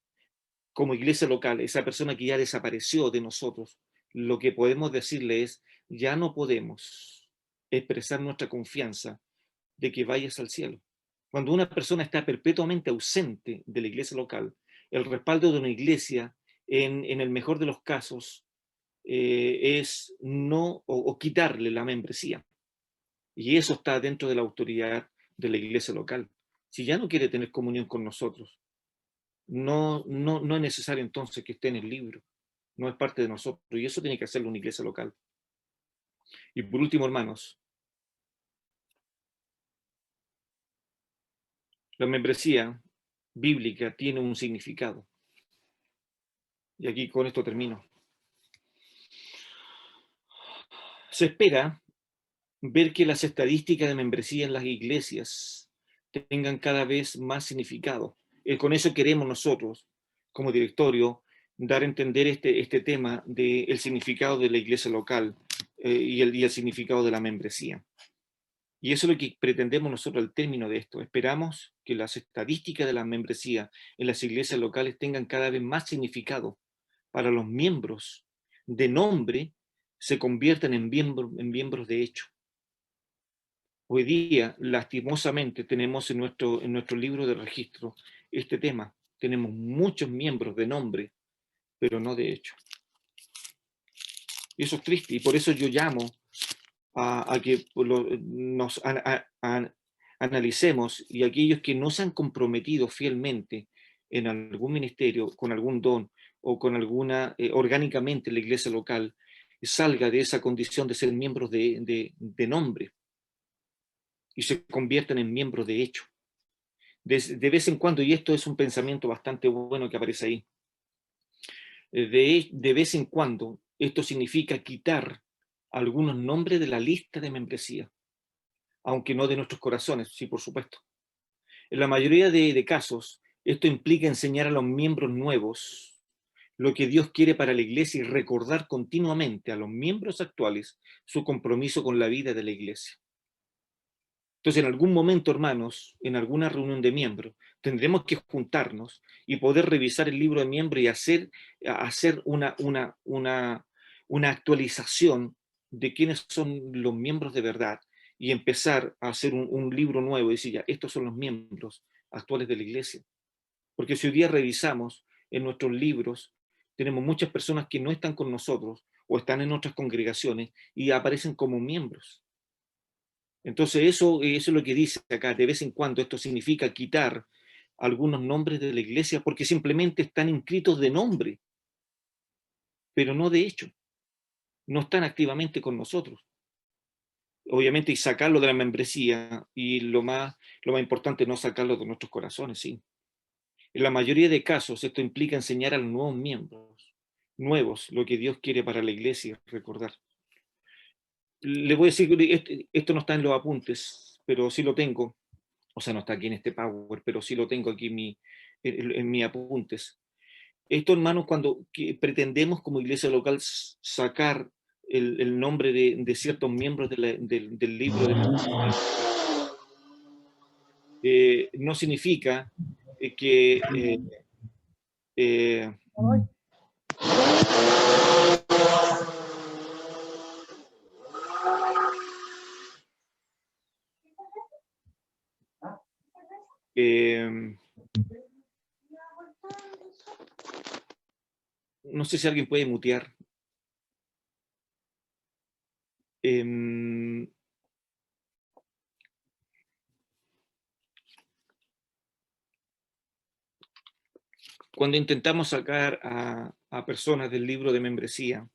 como iglesia local, esa persona que ya desapareció de nosotros, lo que podemos decirle es, ya no podemos expresar nuestra confianza de que vayas al cielo. Cuando una persona está perpetuamente ausente de la iglesia local, el respaldo de una iglesia, en el mejor de los casos, es no o quitarle la membresía. Y eso está dentro de la autoridad de la iglesia local. Si ya no quiere tener comunión con nosotros, no es necesario entonces que esté en el libro, no es parte de nosotros, y eso tiene que hacerlo una iglesia local. Y por último, hermanos, la membresía bíblica tiene un significado. Y aquí con esto termino. Se espera ver que las estadísticas de membresía en las iglesias tengan cada vez más significado. Con eso queremos nosotros, como directorio, dar a entender este tema del significado de la iglesia local y el significado de la membresía. Y eso es lo que pretendemos nosotros al término de esto. Esperamos que las estadísticas de la membresía en las iglesias locales tengan cada vez más significado para los miembros de nombre, se conviertan en miembros de hecho. Hoy día, lastimosamente, tenemos en nuestro libro de registro este tema. Tenemos muchos miembros de nombre, pero no de hecho. Y eso es triste, y por eso yo llamo a que nos analicemos, y aquellos que no se han comprometido fielmente en algún ministerio, con algún don o con alguna, orgánicamente la iglesia local, salga de esa condición de ser miembros de nombre y se conviertan en miembros de hecho. De vez en cuando, y esto es un pensamiento bastante bueno que aparece ahí, de vez en cuando esto significa quitar algunos nombres de la lista de membresía, aunque no de nuestros corazones, sí, por supuesto. En la mayoría de casos, esto implica enseñar a los miembros nuevos lo que Dios quiere para la iglesia y recordar continuamente a los miembros actuales su compromiso con la vida de la iglesia. Entonces, en algún momento, hermanos, en alguna reunión de miembros, tendremos que juntarnos y poder revisar el libro de miembros y hacer una actualización de quiénes son los miembros de verdad y empezar a hacer un libro nuevo y decir, ya, estos son los miembros actuales de la iglesia. Porque si hoy día revisamos en nuestros libros, tenemos muchas personas que no están con nosotros o están en otras congregaciones y aparecen como miembros. Entonces eso es lo que dice acá, de vez en cuando esto significa quitar algunos nombres de la iglesia porque simplemente están inscritos de nombre, pero no de hecho, no están activamente con nosotros. Obviamente, y sacarlo de la membresía, y lo más importante, no sacarlo de nuestros corazones, sí. En la mayoría de casos, esto implica enseñar a los nuevos miembros, nuevos, lo que Dios quiere para la iglesia, recordar. Le voy a decir, esto no está en los apuntes, pero sí lo tengo. O sea, no está aquí en este Power, pero sí lo tengo aquí en mis apuntes. Esto, hermanos, cuando pretendemos como iglesia local sacar el nombre de ciertos miembros del libro de no significa que eh, eh, no sé si alguien puede mutear. Eh, Cuando intentamos sacar a personas del libro de membresía,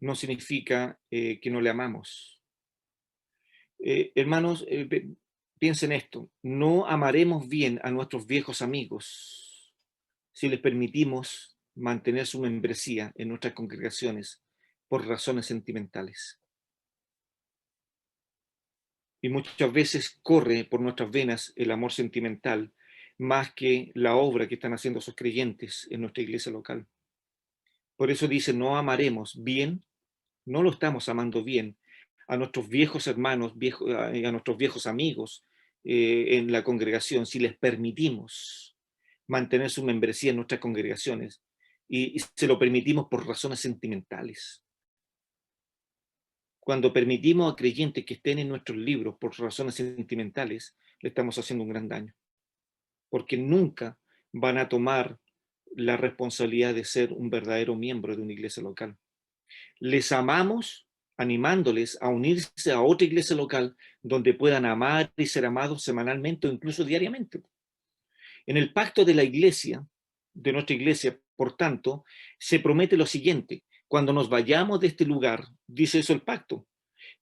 no significa que no le amamos. Hermanos, piensen esto, no amaremos bien a nuestros viejos amigos si les permitimos mantener su membresía en nuestras congregaciones por razones sentimentales. Y muchas veces corre por nuestras venas el amor sentimental más que la obra que están haciendo esos creyentes en nuestra iglesia local. Por eso dice, no amaremos bien, no lo estamos amando bien a nuestros viejos hermanos, a nuestros viejos amigos en la congregación, si les permitimos mantener su membresía en nuestras congregaciones y se lo permitimos por razones sentimentales. Cuando permitimos a creyentes que estén en nuestros libros por razones sentimentales, le estamos haciendo un gran daño, porque nunca van a tomar la responsabilidad de ser un verdadero miembro de una iglesia local. Les amamos animándoles a unirse a otra iglesia local donde puedan amar y ser amados semanalmente o incluso diariamente. En el pacto de la iglesia, de nuestra iglesia, por tanto, se promete lo siguiente: cuando nos vayamos de este lugar, dice eso el pacto,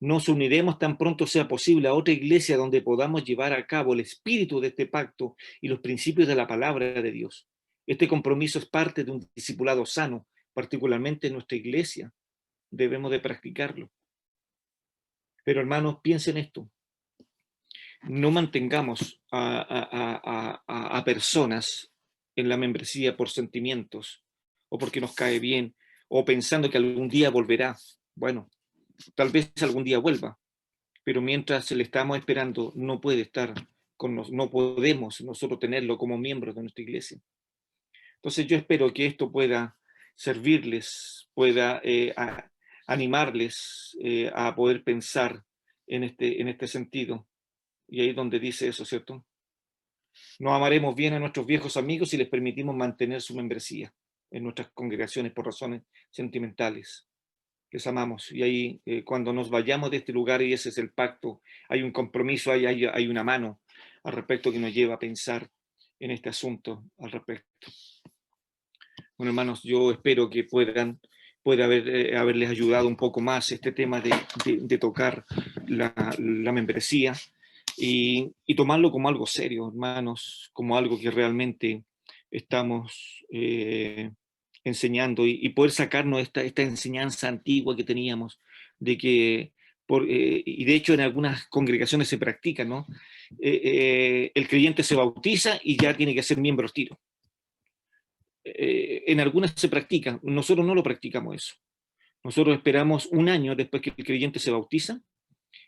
nos uniremos tan pronto sea posible a otra iglesia donde podamos llevar a cabo el espíritu de este pacto y los principios de la palabra de Dios. Este compromiso es parte de un discipulado sano, particularmente en nuestra iglesia. Debemos de practicarlo. Pero hermanos, piensen esto. No mantengamos a personas en la membresía por sentimientos o porque nos cae bien o pensando que algún día volverá. Bueno, tal vez algún día vuelva, pero mientras le estamos esperando no puede estar con nosotros, no podemos nosotros tenerlo como miembros de nuestra iglesia. Entonces yo espero que esto pueda servirles, pueda animarles a poder pensar en este sentido. Y ahí es donde dice eso, ¿cierto? No amaremos bien a nuestros viejos amigos si les permitimos mantener su membresía en nuestras congregaciones por razones sentimentales. Les amamos. Y ahí, cuando nos vayamos de este lugar, y ese es el pacto, hay un compromiso, hay una mano al respecto que nos lleva a pensar en este asunto al respecto. Bueno, hermanos, yo espero que pueda haberles ayudado un poco más este tema de tocar la membresía y tomarlo como algo serio, hermanos, como algo que realmente estamos enseñando y poder sacarnos esta enseñanza antigua que teníamos de que, y de hecho en algunas congregaciones se practica, ¿no? El creyente se bautiza y ya tiene que ser miembro al tiro. En algunas se practica, nosotros no lo practicamos eso. Nosotros esperamos un año después que el creyente se bautiza,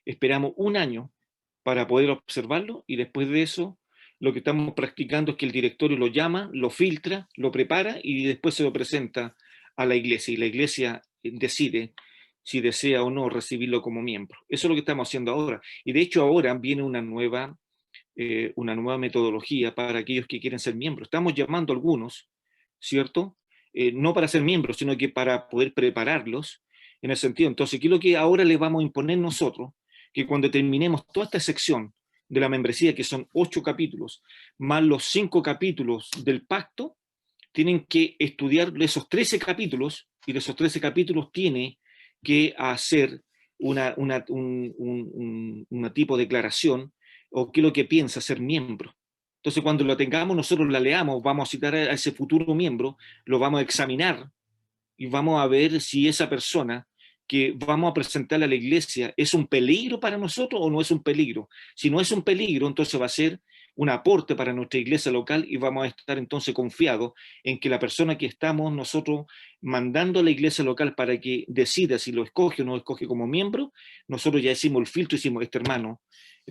esperamos un año para poder observarlo y después de eso lo que estamos practicando es que el directorio lo llama, lo filtra, lo prepara y después se lo presenta a la iglesia y la iglesia decide si desea o no recibirlo como miembro. Eso es lo que estamos haciendo ahora. Y de hecho ahora viene una nueva metodología para aquellos que quieren ser miembros. Estamos llamando a algunos, ¿cierto? No para ser miembros, sino que para poder prepararlos en ese sentido. Entonces, ¿qué es lo que ahora les vamos a imponer nosotros? Que cuando terminemos toda esta sección de la membresía, que son 8 capítulos, más los 5 capítulos del pacto, tienen que estudiar esos 13 capítulos, y de esos 13 capítulos tiene que hacer una tipo de declaración o qué es lo que piensa ser miembro. Entonces, cuando lo tengamos, nosotros la leamos, vamos a citar a ese futuro miembro, lo vamos a examinar y vamos a ver si esa persona que vamos a presentarle a la iglesia es un peligro para nosotros o no es un peligro. Si no es un peligro, entonces va a ser un aporte para nuestra iglesia local y vamos a estar entonces confiados en que la persona que estamos nosotros mandando a la iglesia local para que decida si lo escoge o no lo escoge como miembro, nosotros ya hicimos el filtro, hicimos este hermano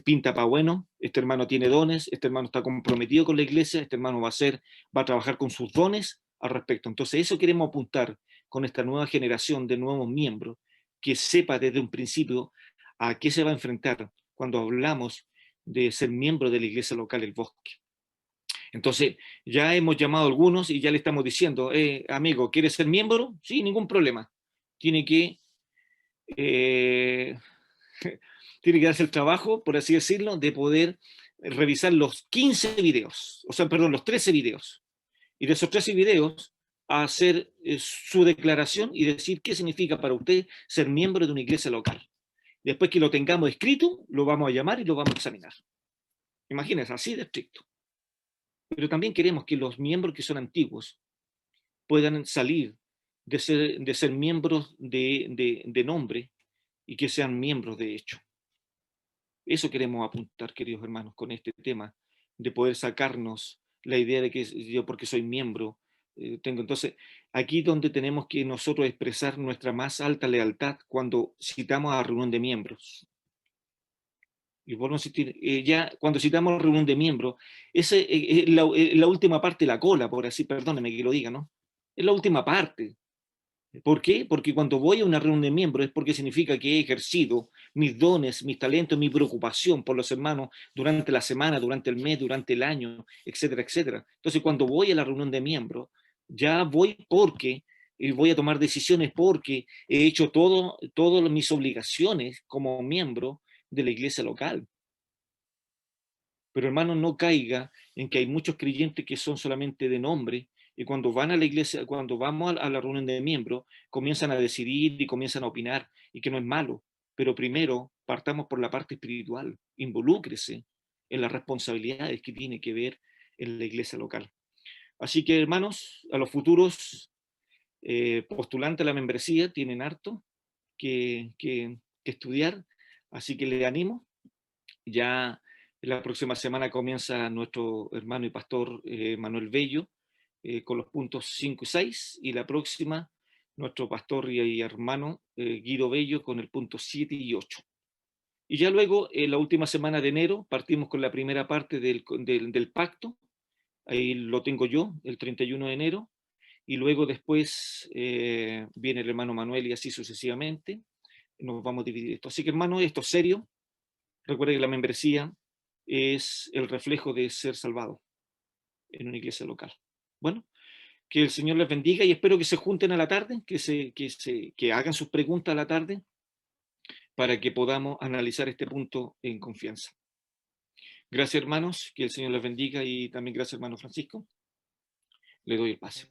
pinta para bueno, este hermano tiene dones, este hermano está comprometido con la iglesia, este hermano va a trabajar con sus dones al respecto. Entonces eso queremos apuntar con esta nueva generación de nuevos miembros, que sepa desde un principio a qué se va a enfrentar cuando hablamos de ser miembro de la iglesia local El Bosque. Entonces, ya hemos llamado a algunos y ya le estamos diciendo, amigo, ¿quieres ser miembro? Sí, ningún problema. Tiene que, eh, tiene que darse el trabajo, por así decirlo, de poder revisar los 15 videos, o sea, perdón, los 13 videos. Y de esos 13 videos, a hacer su declaración y decir qué significa para usted ser miembro de una iglesia local. Después que lo tengamos escrito, lo vamos a llamar y lo vamos a examinar. Imagínense, así de estricto. Pero también queremos que los miembros que son antiguos puedan salir de ser miembros de nombre y que sean miembros de hecho. Eso queremos apuntar, queridos hermanos, con este tema, de poder sacarnos la idea de que yo porque soy miembro, tengo. Entonces, aquí donde tenemos que nosotros expresar nuestra más alta lealtad cuando citamos a reunión de miembros. Y por no insistir, ya cuando citamos reunión de miembros, esa es la última parte de la cola, por así, perdóneme que lo diga, ¿no? Es la última parte. ¿Por qué? Porque cuando voy a una reunión de miembros es porque significa que he ejercido mis dones, mis talentos, mi preocupación por los hermanos durante la semana, durante el mes, durante el año, etcétera, etcétera. Entonces, cuando voy a la reunión de miembros, ya voy porque voy a tomar decisiones porque he hecho todas mis obligaciones como miembro de la iglesia local. Pero hermano, no caiga en que hay muchos creyentes que son solamente de nombre y cuando van a la iglesia, cuando vamos a la reunión de miembros, comienzan a decidir y comienzan a opinar y que no es malo. Pero primero partamos por la parte espiritual, involúcrese en las responsabilidades que tiene que ver en la iglesia local. Así que hermanos, a los futuros postulantes a la membresía tienen harto que estudiar, así que les animo. Ya la próxima semana comienza nuestro hermano y pastor Manuel Bello con los puntos 5 y 6, y la próxima nuestro pastor y hermano Guido Bello con el punto 7 y 8. Y ya luego, en la última semana de enero, partimos con la primera parte del pacto, ahí lo tengo yo, el 31 de enero, y luego después viene el hermano Manuel y así sucesivamente, nos vamos a dividir esto. Así que hermano, esto es serio. Recuerden que la membresía es el reflejo de ser salvado en una iglesia local. Bueno, que el Señor les bendiga y espero que se junten a la tarde, que hagan sus preguntas a la tarde para que podamos analizar este punto en confianza. Gracias hermanos, que el Señor les bendiga y también gracias hermano Francisco. Le doy el pase.